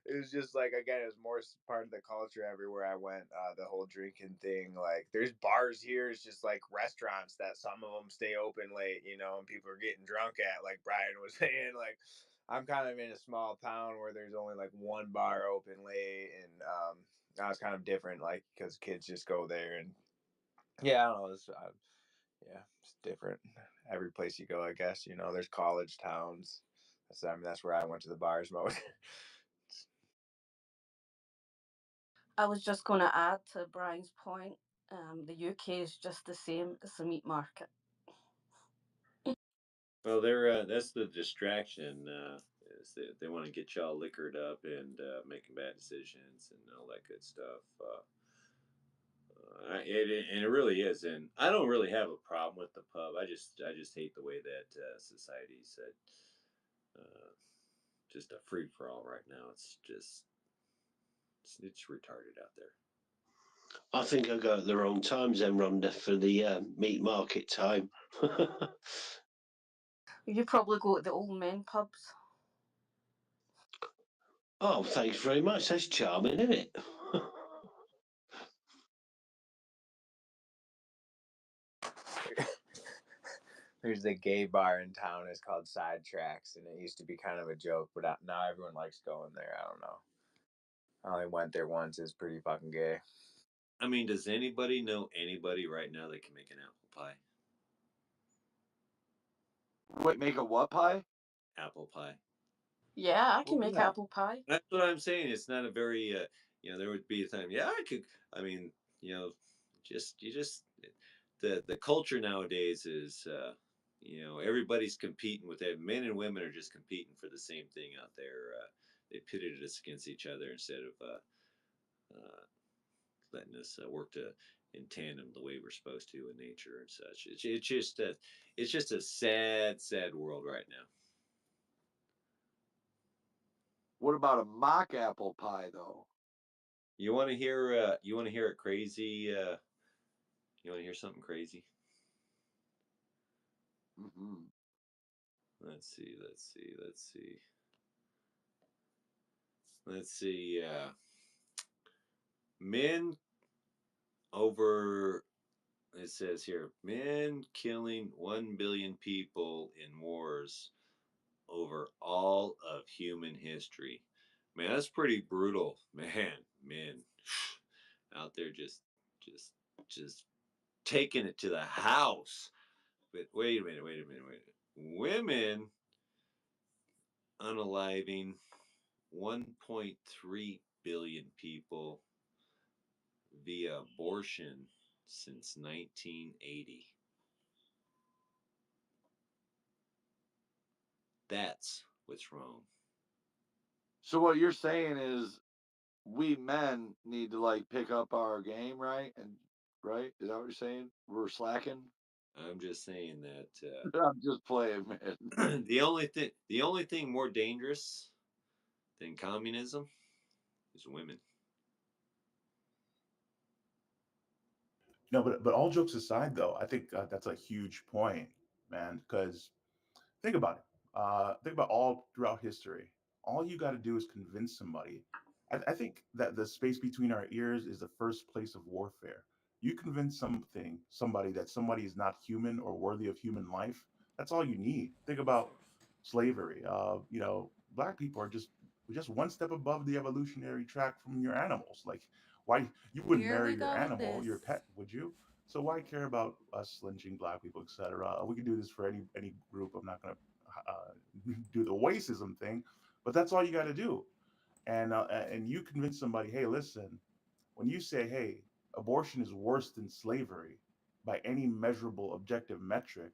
It was just like again, it was more part of the culture everywhere I went. The whole drinking thing. Like there's bars here. It's just like restaurants that some of them stay open late, and people are getting drunk at. Like Brian was saying, like. I'm kind of in a small town where there's only like one bar open late, and that was kind of different, like because kids just go there, and yeah, I don't know. Yeah, it's different. Every place you go, I guess. There's college towns. That's where I went to the bars most. I was just going to add to Brian's point. The UK is just the same. It's a meat market. well, that's the distraction. Is they want to get y'all liquored up and making bad decisions and all that good stuff. And it really is, and I don't really have a problem with the pub. I just hate the way that society's just a free for all right now. It's retarded out there. I think I go at the wrong times then, Rhonda, for the meat market time. You probably go to the old men pubs. Oh, thanks very much. That's charming, isn't it? There's the gay bar in town. It's called Sidetracks, and it used to be kind of a joke, but now everyone likes going there. I don't know. I only went there once. It's pretty fucking gay. I mean, does anybody know anybody right now that can make an apple pie? Wait, make a what pie? Apple pie. Yeah, I Oh, can make yeah. apple pie. That's what I'm saying. It's not a very, there would be a time. Yeah, I could. I mean, just the culture nowadays is, everybody's competing with it. Men and women are just competing for the same thing out there. They pitted us against each other instead of uh, letting us work in tandem the way we're supposed to in nature and such. It's just a sad, sad world right now. What about a mock apple pie though? You want to hear? You want to hear it crazy? You want to hear something crazy? Mm-hmm. Let's see. Let's see. Let's see. Let's see. Men over. It says here, men killing 1 billion people in wars over all of human history. Man, that's pretty brutal, man. Men out there just, just taking it to the house. But wait a minute, wait a minute, wait a minute. Women unaliving 1.3 billion people via abortion since 1980. That's what's wrong. So what you're saying is we men need to like pick up our game, right? And right? Is that what you're saying? We're slacking? I'm just saying that I'm just playing, man. the only thing more dangerous than communism is women. No, but all jokes aside, though, I think that's a huge point, man. Because think about it. Think about all throughout history. All you got to do is convince somebody. I think that the space between our ears is the first place of warfare. You convince somebody that somebody is not human or worthy of human life. That's all you need. Think about slavery. Black people are just one step above the evolutionary track from your animals. Like, why you wouldn't Here marry we your go with animal, this. your pet, would you? So why care about us lynching black people, etc.? We can do this for any group. I'm not going to do the racism thing, but that's all you got to do. And you convince somebody, hey, listen, when you say, hey, abortion is worse than slavery by any measurable objective metric,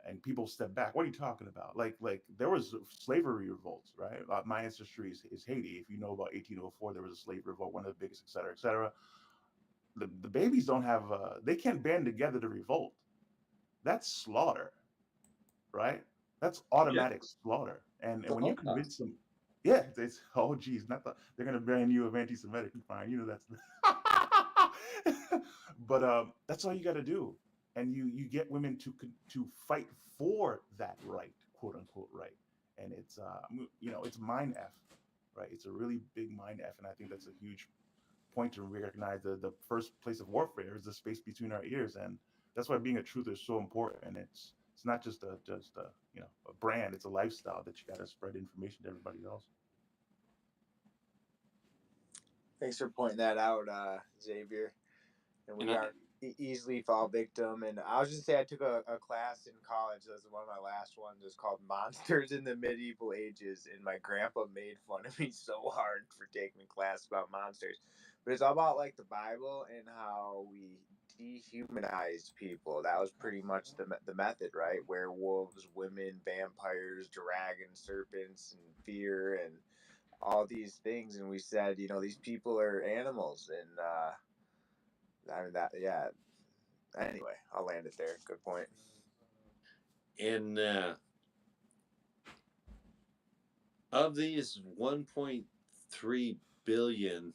and people step back, what are you talking about? Like there was slavery revolts, right? My ancestry is Haiti. If you know about 1804, there was a slave revolt, one of the biggest, et cetera, et cetera. The babies don't have they can't band together to revolt. That's slaughter, right? That's Yeah. automatic slaughter. And The when you Holocaust. convince them, yeah, it's oh geez, not they're gonna ban you of anti-Semitic. Fine, that's. But that's all you got to do, and you get women to fight for that right, quote unquote right, and it's mind f, right? It's a really big mind f, and I think that's a huge point to recognize the first place of warfare is the space between our ears, and that's why being a truther is so important. And it's not just a brand; it's a lifestyle that you got to spread information to everybody else. Thanks for pointing that out, Xavier. And And we are easily fall victim. And I was just say I took a class in college. That was one of my last ones. It was called Monsters in the Medieval Ages, and my grandpa made fun of me so hard for taking a class about monsters. But it's all about like the Bible and how we dehumanize people. That was pretty much the method, right? Werewolves, women, vampires, dragons, serpents, and fear, and all these things. And we said, these people are animals, and I mean that, yeah. Anyway, I'll land it there. Good point. and of these 1.3 billion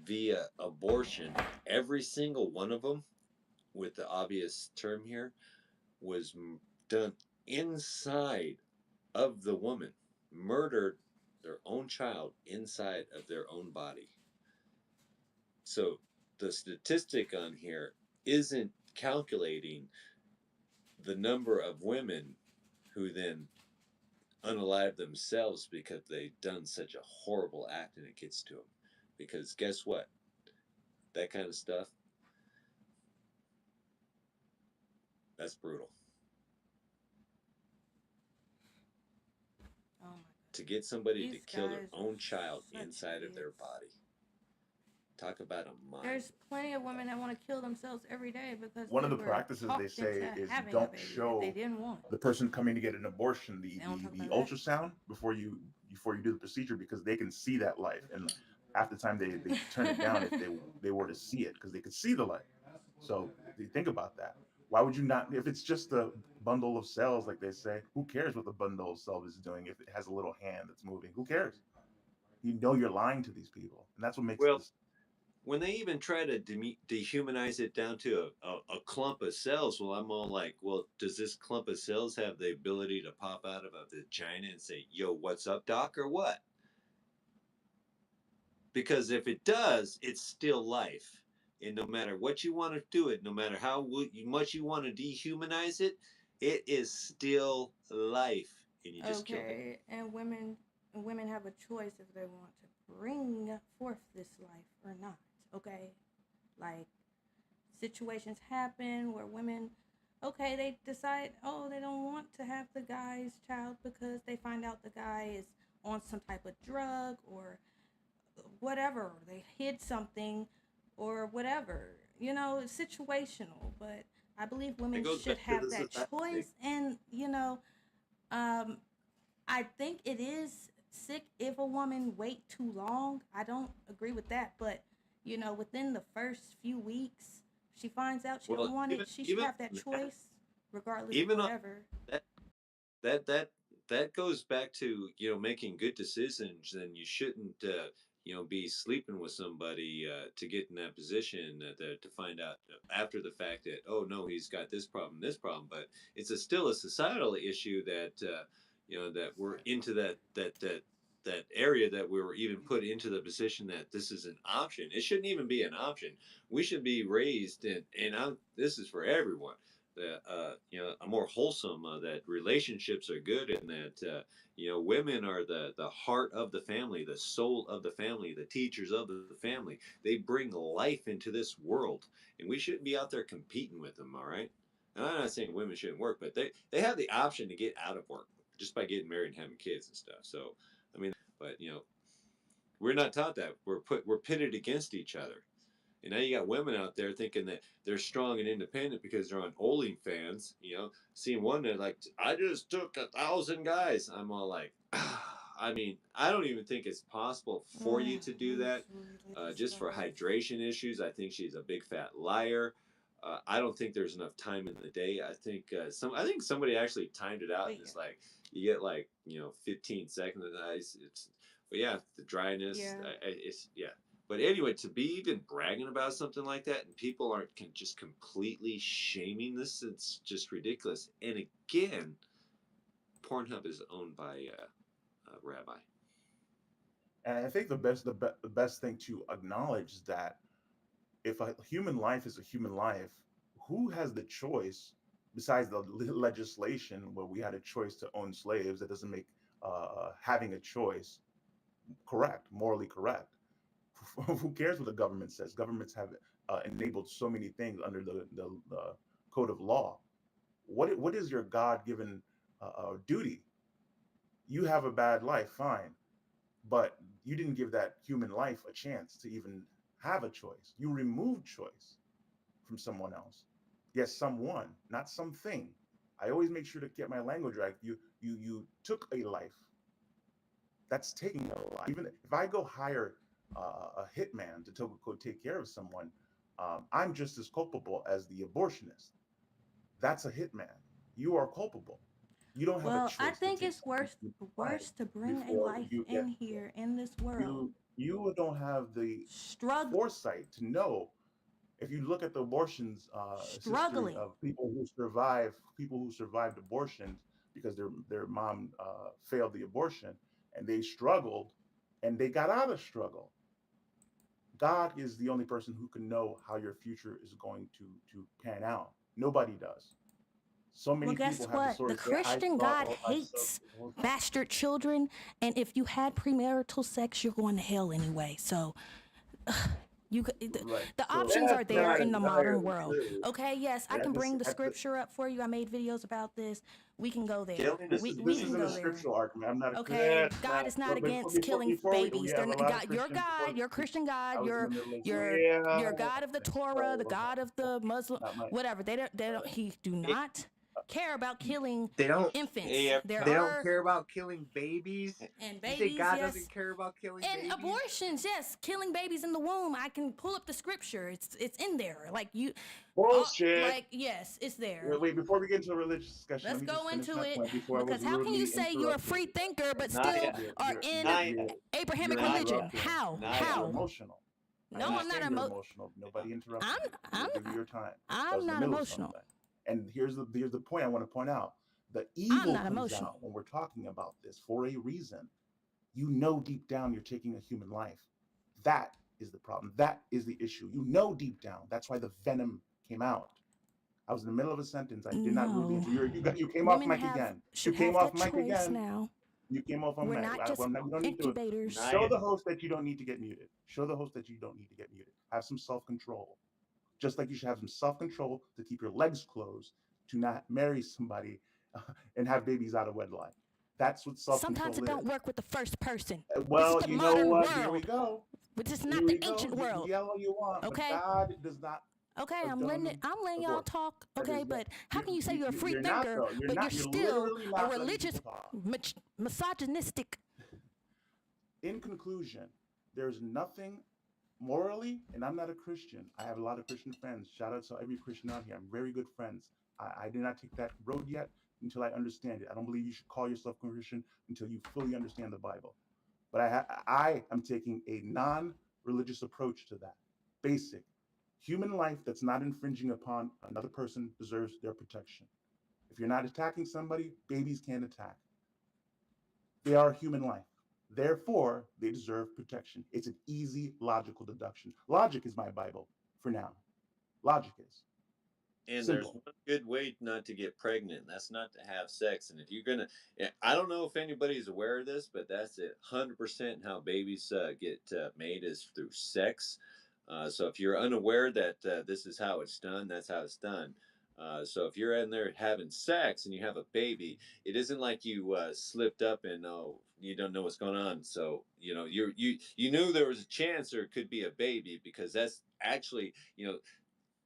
via abortion, every single one of them, with the obvious term here, was done inside of the woman, murdered their own child inside of their own body. So the statistic on here isn't calculating the number of women who then unalive themselves because they've done such a horrible act and it gets to them. Because guess what? That kind of stuff, that's brutal. Oh my To goodness. get somebody to These kill their guys own are child such inside of their idiots. body. Talk about a mind. There's plenty of women that want to kill themselves every day because One they of the were practices they talked say into is having a don't baby that they show didn't want. the person coming to get an abortion They don't talk the about that. ultrasound before you do the procedure, because they can see that life, and half the time they turn it down if they were to see it, because they could see the life. So you think about that. Why would you not, if it's just a bundle of cells like they say, who cares what the bundle of cells is doing if it has a little hand that's moving? Who cares? You know you're lying to these people, and that's what makes Well, this. when they even try to dehumanize it down to a clump of cells, well, I'm all like, well, does this clump of cells have the ability to pop out of a vagina and say, yo, what's up, doc, or what? Because if it does, it's still life. And no matter what you want to do it, no matter how much you want to dehumanize it, it is still life. And you just killed it. Okay, and women have a choice if they want to bring forth this life or not. Okay, like situations happen where women, okay, they decide, oh, they don't want to have the guy's child because they find out the guy is on some type of drug or whatever, they hid something or whatever. It's situational, but I believe It women goes should back to have the that society thing. choice. And um I think it is sick if a woman wait too long. I don't agree with that, but within the first few weeks, she finds out she Well, don't want even it. She should even have that on that, choice, regardless of even on whatever. that that that that goes back to making good decisions. And you shouldn't be sleeping with somebody to get in that position to find out after the fact that, oh no, he's got this problem. But it's still a societal issue that that we're into that area, that we were even put into the position that this is an option. It shouldn't even be an option. We should be raised this is for everyone, that a more wholesome, that relationships are good, and that women are the heart of the family, the soul of the family, the teachers of the family. They bring life into this world, and we shouldn't be out there competing with them. All right. And I'm not saying women shouldn't work, but they have the option to get out of work just by getting married and having kids and stuff. So I mean, but we're not taught that. We're pitted against each other. And now you got women out there thinking that they're strong and independent because they're on OnlyFans. Seeing one that like, I just took 1,000 guys. I'm all like, I mean, I don't even think it's possible for you to do Those that, religious just for stuff. hydration issues. I think she's a big fat liar. I don't think there's enough time in the day. I think somebody actually timed it out, But and yeah, it's like you get like 15 seconds of ice. But yeah, the dryness. yeah. It's yeah. But anyway, to be even bragging about something like that, and people aren't just completely shaming this, it's just ridiculous. And again, Pornhub is owned by a rabbi. And I think the best thing to acknowledge is that if a human life is a human life, who has the choice besides the legislation where we had a choice to own slaves? That doesn't make having a choice correct, morally correct. Who cares what the government says? Governments have enabled so many things under the code of law. What is your God given duty? You have a bad life, fine, but you didn't give that human life a chance to even have a choice. You removed choice from someone else. Yes, someone, not something. I always make sure to get my language right. You took a life. That's taking a life. Even if I go hire a hitman to go take care of someone, I'm just as culpable as the abortionist. That's a hitman. You are culpable. You don't have a Well, I choice to think take it's someone's worse human life worse to bring a before life you get in here in this world you don't have the strugg foresight to know. If you look at the abortions history struggling. of people who survived abortions because their mom failed the abortion, and they struggled and they got out of struggle. God is the only person who can know how your future is going to pan out. Nobody does. So many Well, guess people have the what? The stories. Christian God hates bastard children, and if you had premarital sex, you're going to hell anyway. So, Right. the So options are That's there not in the modern entirely world. true. Okay, yes, I at can bring the at the, scripture up for you. I made videos about this. We can go there. Killing this is is We this can isn't a go there. scriptural argument. I'm not a Christian. Okay, That's God not is not But against killing we babies. have They're a not, lot of God, your Christians. God, your Christian I God, was in the middle of your saying, your yeah. God of the Torah, sorry, the God of the Muslim, not my. whatever. They don't. He do It, not care about killing they don't. infants. Hey, There They don't are care about killing babies. and You say babies, God yes. doesn't care about killing And babies? abortions, yes, killing babies in the womb. I can pull up the scripture. It's in there. Like Bullshit. yes, it's there. Wait, before we get into a religious discussion, let Let's me just go finish into my it, point before I was because how can you rudely say you're a interrupted. free thinker but Not still yet. are in Not yet. Abrahamic You're religion? interrupting. How? Not You're How? emotional. I No, I'm not understand you're emotional. Nobody interrupted I'm you. You I'm were giving your time. I I'm was in the not middle of emotional. something. And here's the point I want to point out. The I'm evil not comes emotional. out when we're talking about this for a reason. You know deep down you're taking a human life. That is the problem. That is the issue. You know deep down. That's why the venom came out. I was in the middle of a sentence. I did not rudely No. interrupt. You came off Women mic again. You should came have off that mic choice again. now. You came off on We're mic. not just We don't need to. incubators. Not Show yet. the host that you don't need to get muted. Show the host that you don't need to get muted. Have some self control. Just like you should have some self control to keep your legs closed, to not marry somebody and have babies out of wedlock. That's what self Sometimes control it don't is. work with the first person. This is Well, the you know modern what? Here we world, go. but this is Here not the we go. ancient You can world. yell all you want, but Okay? God does not Okay, I'm condone letting y'all divorce. talk. That Okay, is but how can you say you're a free you're not thinker, though. You're but not. you're You're still literally a not letting religious, people talk. misogynistic? In conclusion, there's nothing morally, and I'm not a Christian. I have a lot of Christian friends. Shout out to every Christian out here. I'm very good friends. I did not take that road yet until I understand it. I don't believe you should call yourself Christian until you fully understand the Bible. But I am taking a non-religious approach to that. Basic. Human life that's not infringing upon another person deserves their protection. If you're not attacking somebody, babies can't attack. They are human life. Therefore, they deserve protection. It's an easy logical deduction. Logic is my Bible for now. Logic is. And there's Simple. one good way not to get pregnant, and that's not to have sex. And if you're gonna, I don't know if anybody's aware of this, but that's it. 100% how babies get made is through sex. So if you're unaware that this is how it's done, that's how it's done. So if you're in there having sex and you have a baby, it isn't like you slipped up and you don't know what's going on. So you knew there was a chance there could be a baby, because that's actually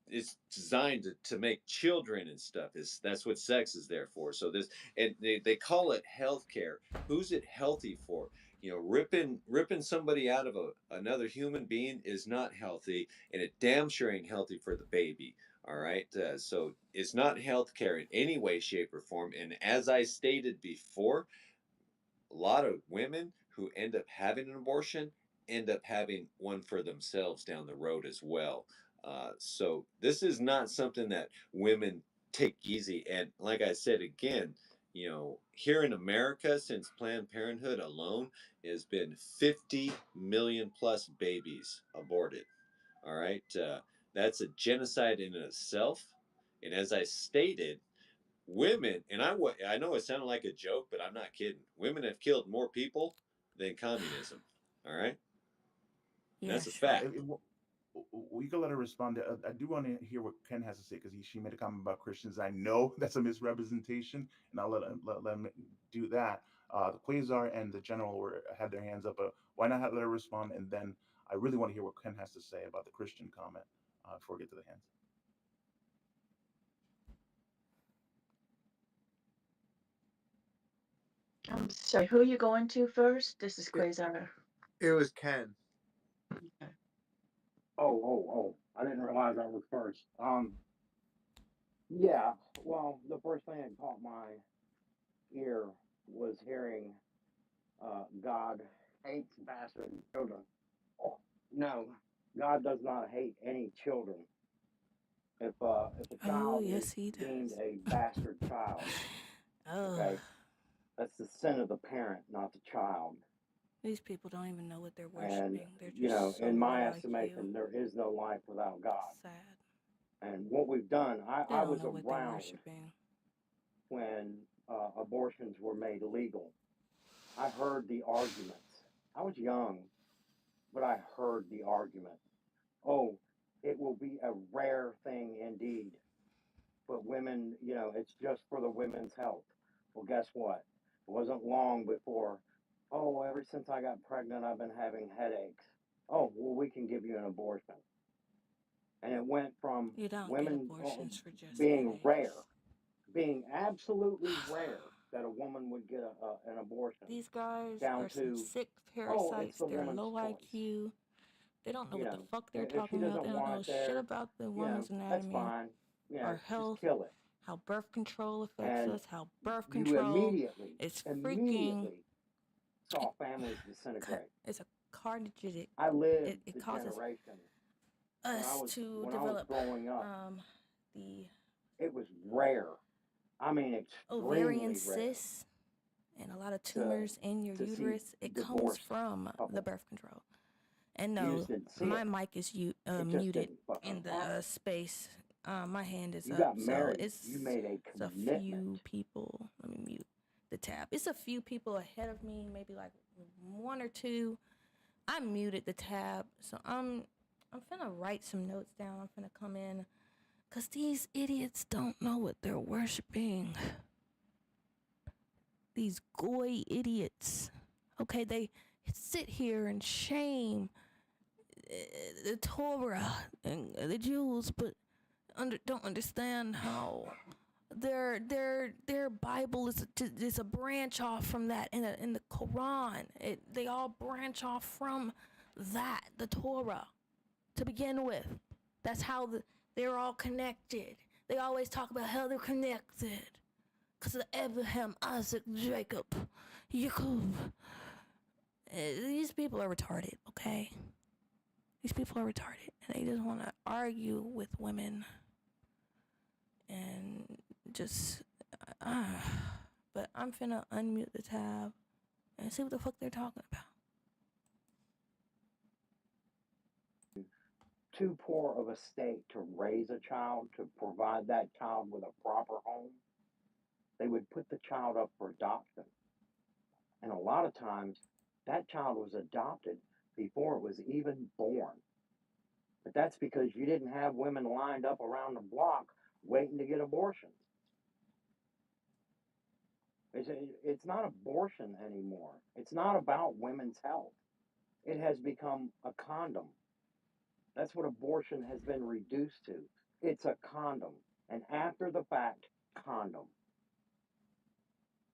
it's designed to make children and stuff. That's what sex is there for. So this, and they call it healthcare. Who's it healthy for? Ripping somebody out of another human being is not healthy, and it damn sure ain't healthy for the baby. All right, so it's not healthcare in any way, shape, or form. And as I stated before, a lot of women who end up having an abortion end up having one for themselves down the road as well. So this is not something that women take easy. And like I said again, here in America, since Planned Parenthood alone, has been 50 million plus babies aborted. All right, that's a genocide in itself. And as I stated, women, and I know it sounded like a joke, but I'm not kidding. Women have killed more people than communism. All right, and that's a Yes. fact. We can let her respond. I do want to hear what Ken has to say, because she made a comment about Christians. I know that's a misrepresentation, and I'll let him do that. The Quasar and the General had their hands up. Why not let her respond? And then I really want to hear what Ken has to say about the Christian comment before we get to the hands. I'm sorry, who are you going to first? This is It, Quasar. it was Ken. Okay. Oh! I didn't realize I was first. Yeah. Well, the first thing that caught my ear was hearing God hates bastard children. Oh, no, God does not hate any children. If a Oh, child is yes, he deemed does. a bastard child, Oh, okay, that's the sin of the parent, not the child. these people don't even know what they're And worshiping. They're just so in my low IQ. estimation, there is no life without God. Sad. And what we've done, They I don't was know what they're around worshiping. when abortions were made illegal. I heard the arguments. I was young, but I heard the argument. Oh, it will be a rare thing indeed. But women, it's just for the women's health. Well, guess what? It wasn't long before, oh, ever since I got pregnant, I've been having headaches. Oh, well, we can give you an abortion. And it went from You don't get women abortions for just being rare, headaches. being absolutely rare that a woman would get an abortion, These guys down are some to, sick oh, it's parasites. the They're woman's low choice. IQ. They don't know what the fuck they're If she talking about. doesn't They don't want know it shit there, about the woman's that's anatomy fine. or Just health, kill it. how birth control affects And us, how birth you control is freaking saw families disintegrate. it's a carcinogenic. I lived It the causes generation us to when I was develop growing up. the It was rare. I mean, ovarian extremely rare cysts and a lot of tumors in your to see uterus. It comes divorced from the couples. birth control. And You no, just didn't see my it. mic is It just muted didn't fucking in the happen. space. My hand is You up, got so married. it's You made a a commitment. few people. Let me mute the tab. It's a few people ahead of me, maybe like one or two. I muted the tab, so I'm finna write some notes down. I'm finna come in, cause these idiots don't know what they're worshiping. These goy idiots. Okay, they sit here and shame the Torah and the Jews, but don't understand how their Bible is a branch off from that. In the Quran, they all branch off from that, the Torah, to begin with. That's how they're all connected. They always talk about how they're connected because of Abraham, Isaac, Jacob, Jacob. These people are retarded, okay? These people are retarded, and they just want to argue with women and just, but I'm finna unmute the tab and see what the fuck they're talking about. Too poor of a state to raise a child, to provide that child with a proper home, they would put the child up for adoption. And a lot of times, that child was adopted before it was even born. But that's because you didn't have women lined up around the block waiting to get abortions. It's not abortion anymore. It's not about women's health. It has become a condom. That's what abortion has been reduced to. It's a condom, an after the fact condom.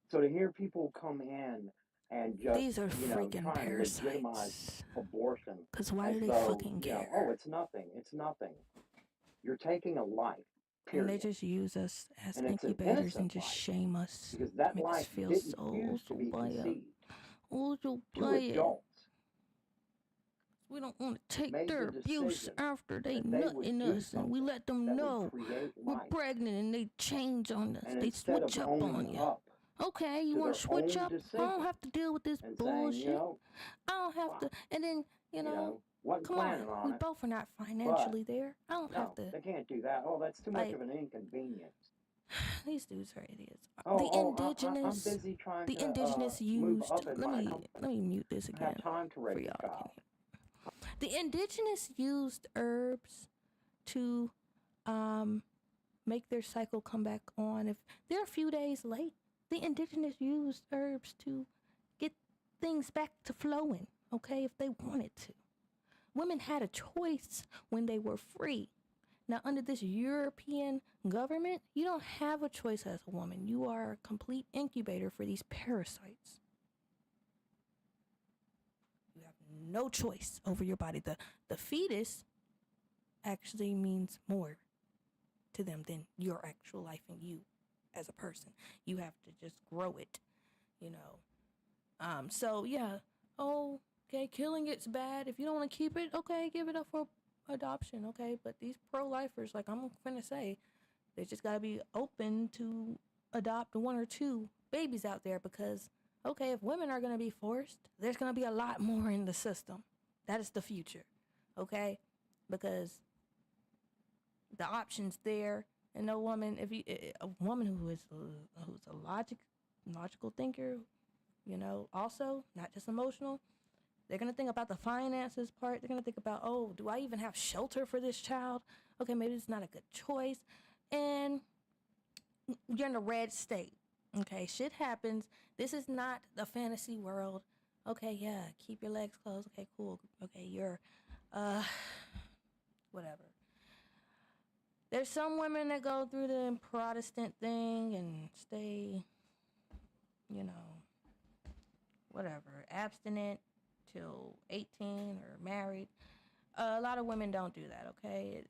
So to hear people come in and just, These are freaking try and legitimize parasites. abortion Cause why as do they though, fucking care? oh, it's nothing. It's nothing. You're taking a life, And they period. just use us as And it's an incubators innocent and just life shame us, because that make us life feel didn't so used to be bad. conceived. Oh, so Two bad. adults We don't want to take made their the abuse decision after they that they would nutting do us, and we something let them that would know create we're life. pregnant, and they change on us. And They instead of switch up owning on you. up Okay, you to want their to switch own up? I decision don't have to deal with this and bullshit. saying, I don't have to. fuck, And then, wasn't come on. planning on We it, both are not but financially there. I don't have no, to. they can't do that. Oh, that's too much Like, of an inconvenience. these dudes are idiots. I'm busy trying The to indigenous move used. up in Let my me company. mute this I have again time to for raise y'all a to child. hear. The indigenous used herbs to make their cycle come back on. If they're a few days late, the indigenous used herbs to get things back to flowing, okay, if they wanted to. Women had a choice when they were free. Now, under this European government, you don't have a choice as a woman. You are a complete incubator for these parasites. You have no choice over your body. The fetus actually means more to them than your actual life and you as a person. You have to just grow it, So yeah. Oh, okay, killing it's bad. If you don't want to keep it, okay, give it up for adoption, okay? But these pro-lifers, like I'm finna say, they just gotta be open to adopt one or two babies out there because, okay, if women are gonna be forced, there's gonna be a lot more in the system. That is the future, okay? Because the options there And no woman, if you a woman who's a logical thinker, also not just emotional, they're gonna think about the finances part. They're gonna think about, oh, do I even have shelter for this child? Okay, maybe it's not a good choice, and you're in a red state. Okay, shit happens. This is not a fantasy world. Okay, yeah, keep your legs closed. Okay, cool. Okay, you're, uh, whatever. There's some women that go through the Protestant thing and stay, you know, whatever, abstinent till 18 or married. A lot of women don't do that, okay?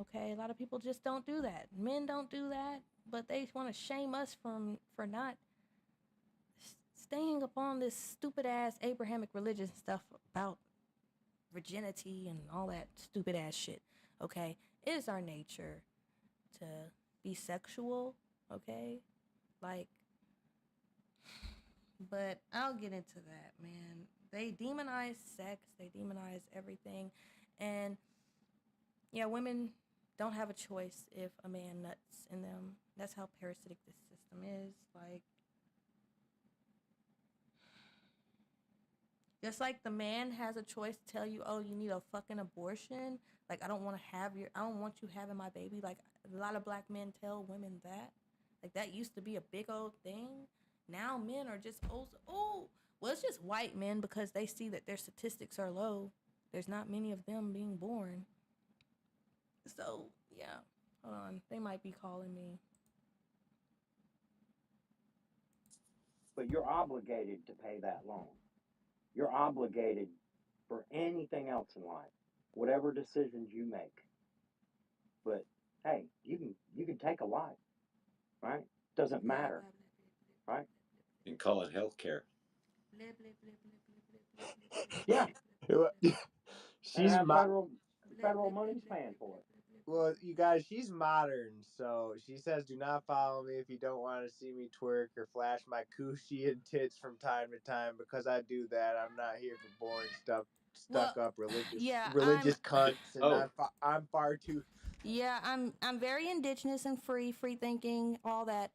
Okay, a lot of people just don't do that. Men don't do that, but they want to shame us for not staying upon this stupid ass Abrahamic religion stuff about virginity and all that stupid ass shit. Okay, it is our nature to be sexual. Okay, like, but I'll get into that, man. They demonize sex. They demonize everything, and yeah, women don't have a choice if a man nuts in them. That's how parasitic this system is. Like, just like the man has a choice to tell you, oh, you need a fucking abortion. Like, I don't want you having my baby. Like, a lot of black men tell women that. Like, that used to be a big old thing. Now men are just, well, it's just white men because they see that their statistics are low. There's not many of them being born. So, yeah. Hold on. They might be calling me. But you're obligated to pay that loan. You're obligated for anything else in life, whatever decisions you make. But hey, you can take a life, right? Doesn't matter, right? You can call it healthcare. Yeah, and She's have federal money's paying for it. Well, you guys, she's modern, so she says, "Do not follow me if you don't want to see me twerk or flash my coochie and tits from time to time, because I do that. I'm not here for boring stuff, stuck up religious cunts, and Oh, I'm far too." Yeah, I'm very indigenous and free thinking, all that.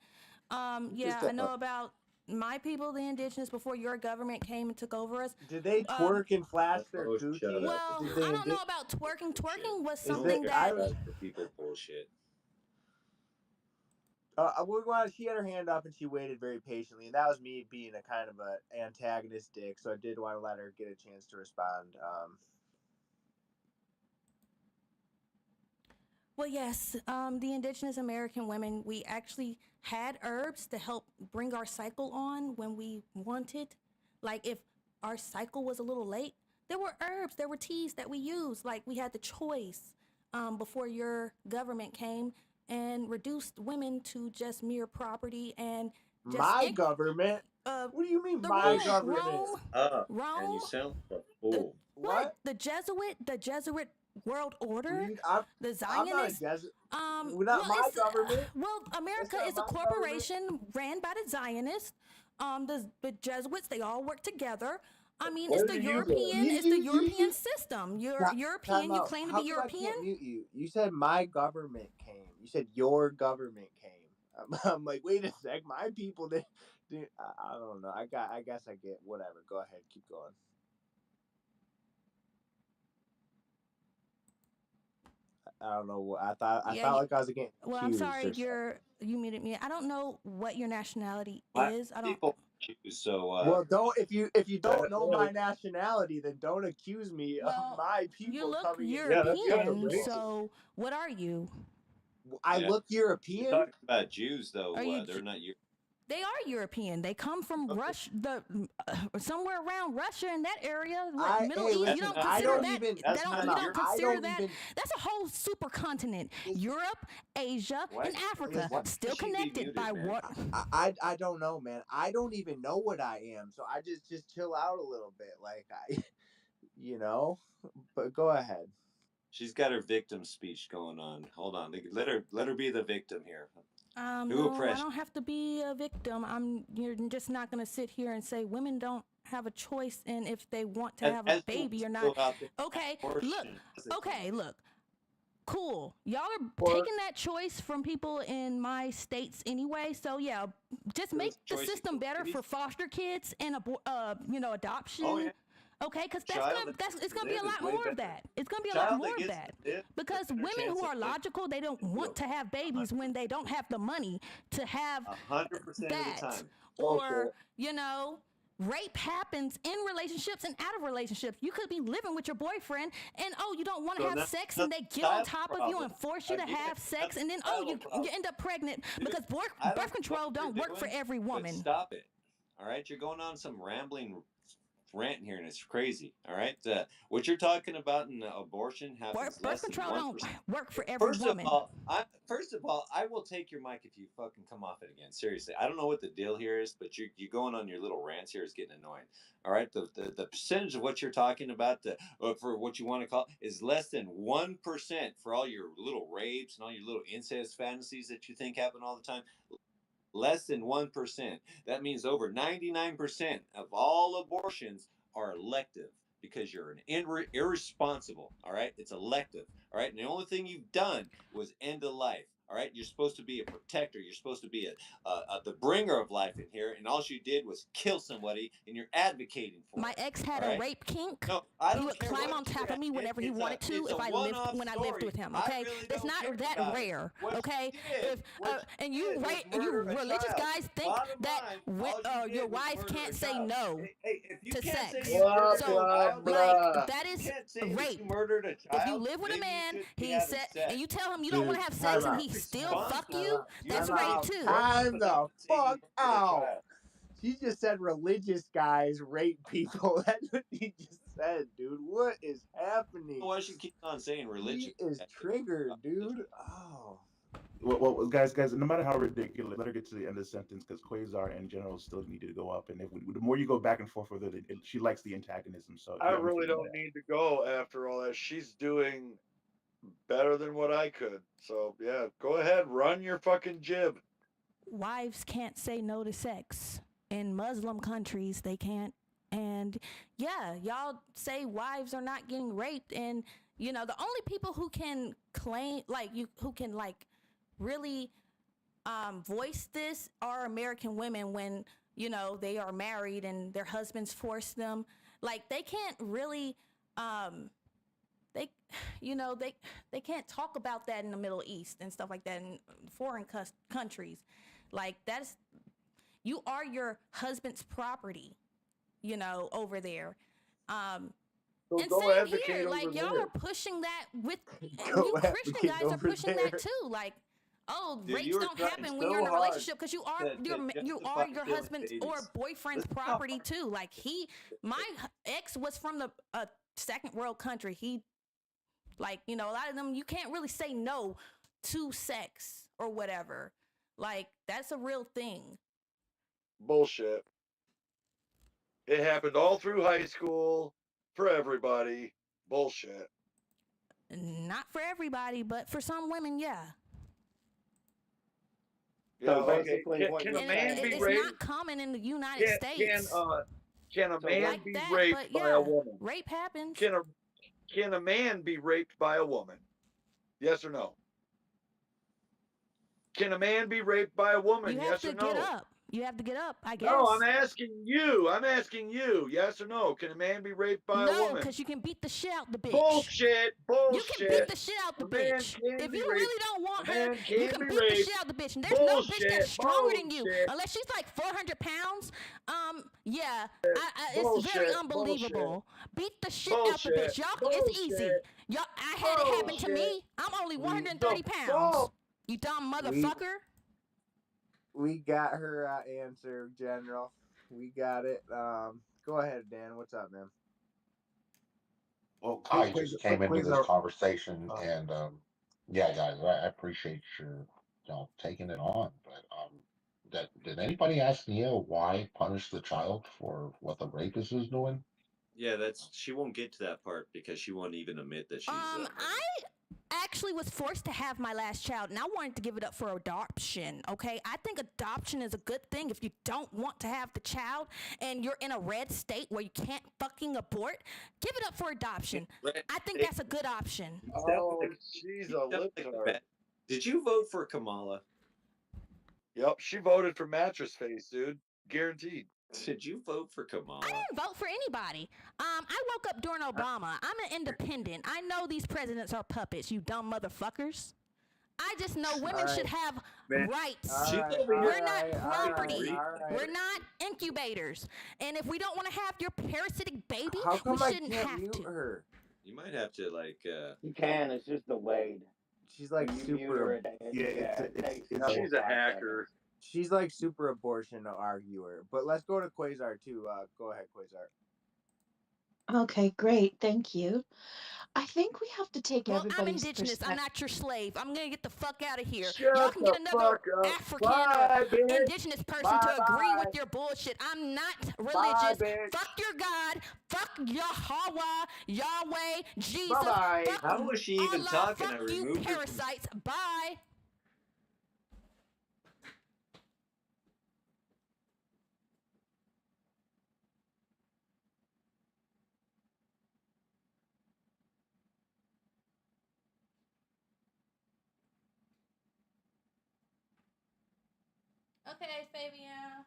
Yeah, Just I know about my people, the indigenous, before your government came and took over us. did they twerk and flash their shut coochie? up. Well, Did I they? don't know about twerking. Bullshit. Twerking was Is Don't that something care that. about other people bullshit. She had her hand up and she waited very patiently, and that was me being a kind of a antagonist dick. So I did want to let her get a chance to respond. Well, yes, the indigenous American women, we actually had herbs to help bring our cycle on when we wanted. Like, if our cycle was a little late, there were herbs, there were teas that we used. Like, we had the choice before your government came and reduced women to just mere property and just My government? What do you mean, the my Hush government? up, and you Rome, sound like a the fool. what? What? The Jesuit world order, the I'm not a Zionists. Jesuit. Well, Not my it's government. well, That's America not is a my government. corporation ran by the Zionists. The Jesuits, they all work together. I mean, Where do you live? It's the European system. You're Time European. You out. claim to be How come I European. can't mute you? You said my government came. You said your government came. I'm like, wait a sec. My people did. I don't know. I guess I get whatever. Go ahead. Keep going. I don't know what I Yeah. felt like I was getting Well, I'm accused sorry. or something. You muted me. I don't know what your nationality Black is. I don't. people choose, so Well, don't if you I don't don't know know. my nationality, then don't accuse me of Well, my you people look coming in Yeah, here that's and kind of European. taking racist. over. So, what are you? I Yeah, look you're European. talking about Jews, though. Are you? They're not your. They are European. They come from Okay, Russia, somewhere around Russia in that area. What, Middle Hey, East? You that's don't listen. not I consider don't your. that? even That's time You not out. don't your. I consider don't that? even That's a whole supercontinent. listen. Europe, Asia, and Listen, Africa, listen. Why still should she be connected muted, by man? what? I don't know, man. I don't even know what I am, so I just chill out a little bit, like I, you know. But go ahead. She's got her victim speech going on. Hold on, let her be the victim here. Who No, I oppressed don't have to be a victim. You're just not going to sit here and say women don't have a choice in if they want to you? have a As she wants baby to or not. go out there and have Okay, look. abortion. That's the Okay, claim. look. cool. Y'all are Or- taking that choice from people in my states anyway. So yeah, just make the system better for foster kids and adoption. Oh, yeah. Okay, because Child it's gonna be a live is lot way more of better. that. It's gonna be a lot Child more that of gets that. to live, Because better women chance who of are living. logical, they don't want to have babies when they don't have the money to have 100% of the that. time. Or, rape happens in relationships and out of relationships. You could be living with your boyfriend and you don't want to have sex, and they get on top of you and force you to have sex, and then you end up pregnant because birth control don't work for every woman. Stop it. All right, you're going on some rambling rant here, and it's crazy. All right, what you're talking about in abortion happens birth control don't work for every woman. First of all, I will take your mic if you fucking come off it again. Seriously, I don't know what the deal here is, but you going on your little rants here is getting annoying. All right, the percentage of what you're talking about, for what you want to call, is less than 1% for all your little rapes and all your little incest fantasies that you think happen all the time. Less than 1%. That means over 99% of all abortions are elective because you're an irresponsible. All right, it's elective. All right, and the only thing you've done was end a life. All right, you're supposed to be a protector. You're supposed to be the bringer of life in here, and all you did was kill somebody, and you're advocating for my it. ex had a rape kink. No, I don't he would care climb what on top of me whenever he wanted to it's when I lived with him. Okay, really that's not care that about rare. what Okay, did, and you religious child. guys think Bottom that line, all you your did was wife murder can't a say child. no Hey, if you to can't sex. say you murdered So a child, like that you is can't say that rape. you murdered a child. If you live with a maybe you man, shouldn't be he having said, sex. and you tell him you Dude, don't want to have time sex, and out. he still Responsible. fuck you, that's You're rape too. Time the enough to say you fuck murdered a out. child. She just said religious guys rape people. That's what he just said, dude. What is happening? Why she keeps on saying religion? He is triggered, dude. Oh. Well, guys, no matter how ridiculous, let her get to the end of the sentence, because Quasar in general still needed to go up, and the more you go back and forth with it, she likes the antagonism. So I really don't need to go after all that. She's doing better than what I could. So yeah, go ahead, run your fucking jib. Wives can't say no to sex. In Muslim countries, they can't. And yeah, y'all say wives are not getting raped, and the only people who can claim who can really voice this are American women when they are married and their husbands force them. Like they can't really they can't talk about that in the Middle East and stuff like that in foreign countries. Like you are your husband's property, over there. So and go same advocate here, over like y'all there. are pushing that with Go you Christian advocate guys are over pushing there. that too. Like, oh, Dude, rapes you were don't trying happen so when you're in a hard relationship because you are to you justify are your killing husband's babies. or boyfriend's Listen how property too. Like my ex was from the second world country. He a lot of them you can't really say no to sex or whatever. Like that's a real thing. Bullshit. It happened all through high school for everybody. Bullshit. Not for everybody, but for some women, yeah. Yeah, So basically, what can you're a man be It's raped? not common in the United States. Can a man like be that, raped but by yeah, a woman? rape happens. Can a man be raped by a woman? Yes or no? Can a man be raped by a woman? You have Yes or to no? get up. You have to get up, I guess. No, I'm asking you. I'm asking you. Yes or no? Can a man be raped by a No, woman? because you can beat the shit out the bitch. Bullshit. You can beat the shit out the bitch. If you really don't want her, you can beat the shit out the bitch. And there's no bitch that's stronger than you. Unless she's like 400 pounds. Yeah, it's very unbelievable. Beat the shit out the bitch. Y'all, it's easy. Y'all, I had it happen to me. I'm only 130 pounds. You dumb motherfucker. We got her answer, General. We got it. Go ahead, Dan. What's up, man? Well, I just came into this conversation, and yeah, guys, I appreciate your taking it on. But did anybody ask Nia why punish the child for what the rapist is doing? Yeah, she won't get to that part because she won't even admit that she's. I actually was forced to have my last child, and I wanted to give it up for adoption, okay? I think adoption is a good thing if you don't want to have the child and you're in a red state where you can't fucking abort. Give it up for adoption. I think that's a good option. Oh, she's a libtard. Did you vote for Kamala? Yep, she voted for Mattress Face, dude. Guaranteed. Did you vote for Kamala? I didn't vote for anybody. I woke up during Obama. I'm an independent. I know these presidents are puppets, you dumb motherfuckers. I just know women should have rights. We're not property. We're not incubators. And if we don't want to have your parasitic baby, How come we I shouldn't can't have mute to. her? You might have to like. You can. It's just delayed. She's like When you mute her, super. it takes She's double a 5 hacker. She's like super abortion arguer. But let's go to Quasar too. Go ahead, Quasar. Okay, great. Thank you. I think we have to take Well, I'm everybody's indigenous. I'm perspective. not your slave. I'm going to get the fuck out of here. Shut Y'all can get the another fuck up. African Bye, or bitch. indigenous person Bye, to agree bye. with your bullshit. I'm not Bye, religious. bitch. Fuck your God. Fuck Yahweh, Yahweh, Jesus. Bye-bye. Fuck How was she even Allah. talking? Fuck I you removed her from- parasites. Bye. Okay, Fabian.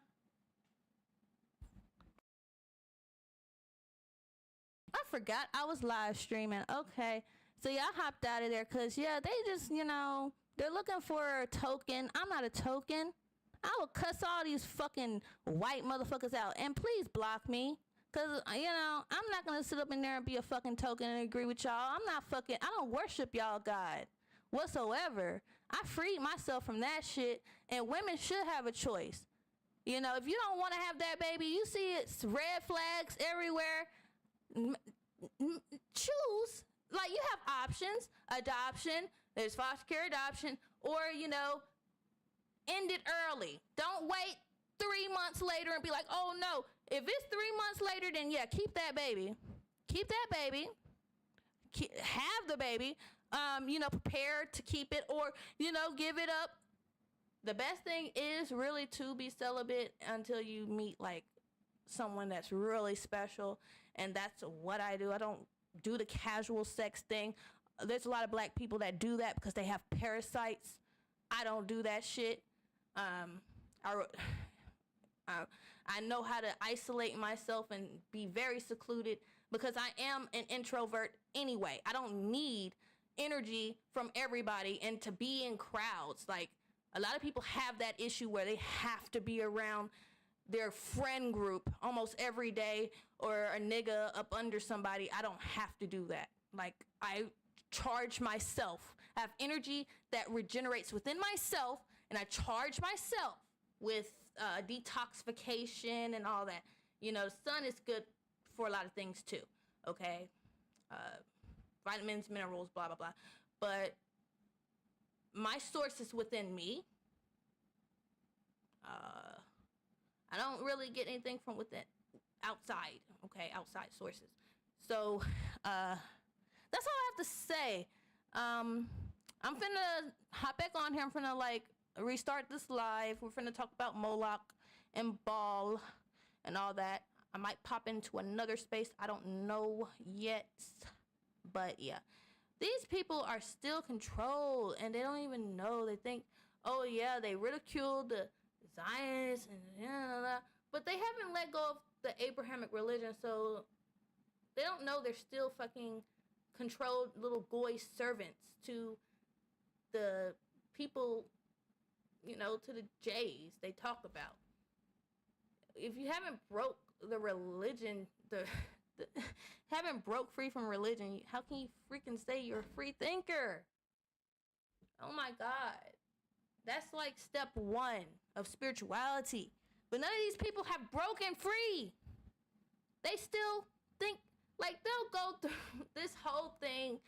I forgot I was live streaming. Okay. So y'all hopped out of there because, yeah, they just, they're looking for a token. I'm not a token. I will cuss all these fucking white motherfuckers out. And please block me. Because, I'm not going to sit up in there and be a fucking token and agree with y'all. I don't worship y'all God whatsoever. I freed myself from that shit. And women should have a choice. If you don't want to have that baby, you see it's red flags everywhere. Choose. Like, you have options. Adoption. There's foster care adoption. Or, end it early. Don't wait 3 months later and be like, oh no. If it's 3 months later, then yeah, keep that baby. Keep that baby. Have the baby. Prepare to keep it, or, give it up. The best thing is really to be celibate until you meet like someone that's really special. And that's what I do. I don't do the casual sex thing. There's a lot of black people that do that because they have parasites. I don't do that shit. I know how to isolate myself and be very secluded because I am an introvert anyway. I don't need energy from everybody and to be in crowds. Like, a lot of people have that issue where they have to be around their friend group almost every day, or a nigga up under somebody. I don't have to do that. Like, I charge myself. I have energy that regenerates within myself, and I charge myself with detoxification and all that. The sun is good for a lot of things too, okay? Vitamins, minerals, blah, blah, blah. But my source is within me. I don't really get anything from within, outside, okay? Outside sources. So, that's all I have to say. I'm finna hop back on here. I'm finna, restart this live. We're finna talk about Moloch and Baal and all that. I might pop into another space. I don't know yet. But, yeah. These people are still controlled, and they don't even know. They think, oh, yeah, they ridiculed the Zionists, and but they haven't let go of the Abrahamic religion, so they don't know they're still fucking controlled little goy servants to the people, to the Jays they talk about. If you haven't broke the religion, haven't broke free from religion, how can you freaking say you're a free thinker? Oh my God. That's like step 1 of spirituality. But none of these people have broken free. They still think, like, they'll go through this whole thing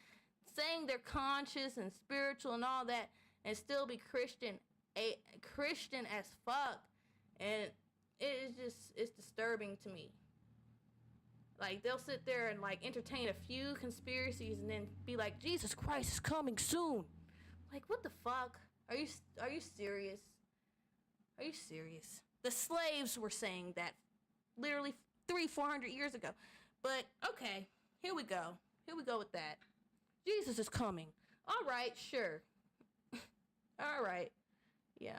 saying they're conscious and spiritual and all that and still be Christian as fuck. And it's disturbing to me. Like, they'll sit there and, like, entertain a few conspiracies and then be like, Jesus Christ is coming soon. Like, what the fuck? Are you serious? Are you serious? The slaves were saying that literally 300-400 years ago. But, okay, here we go. Here we go with that. Jesus is coming. All right, sure. All right. Yeah.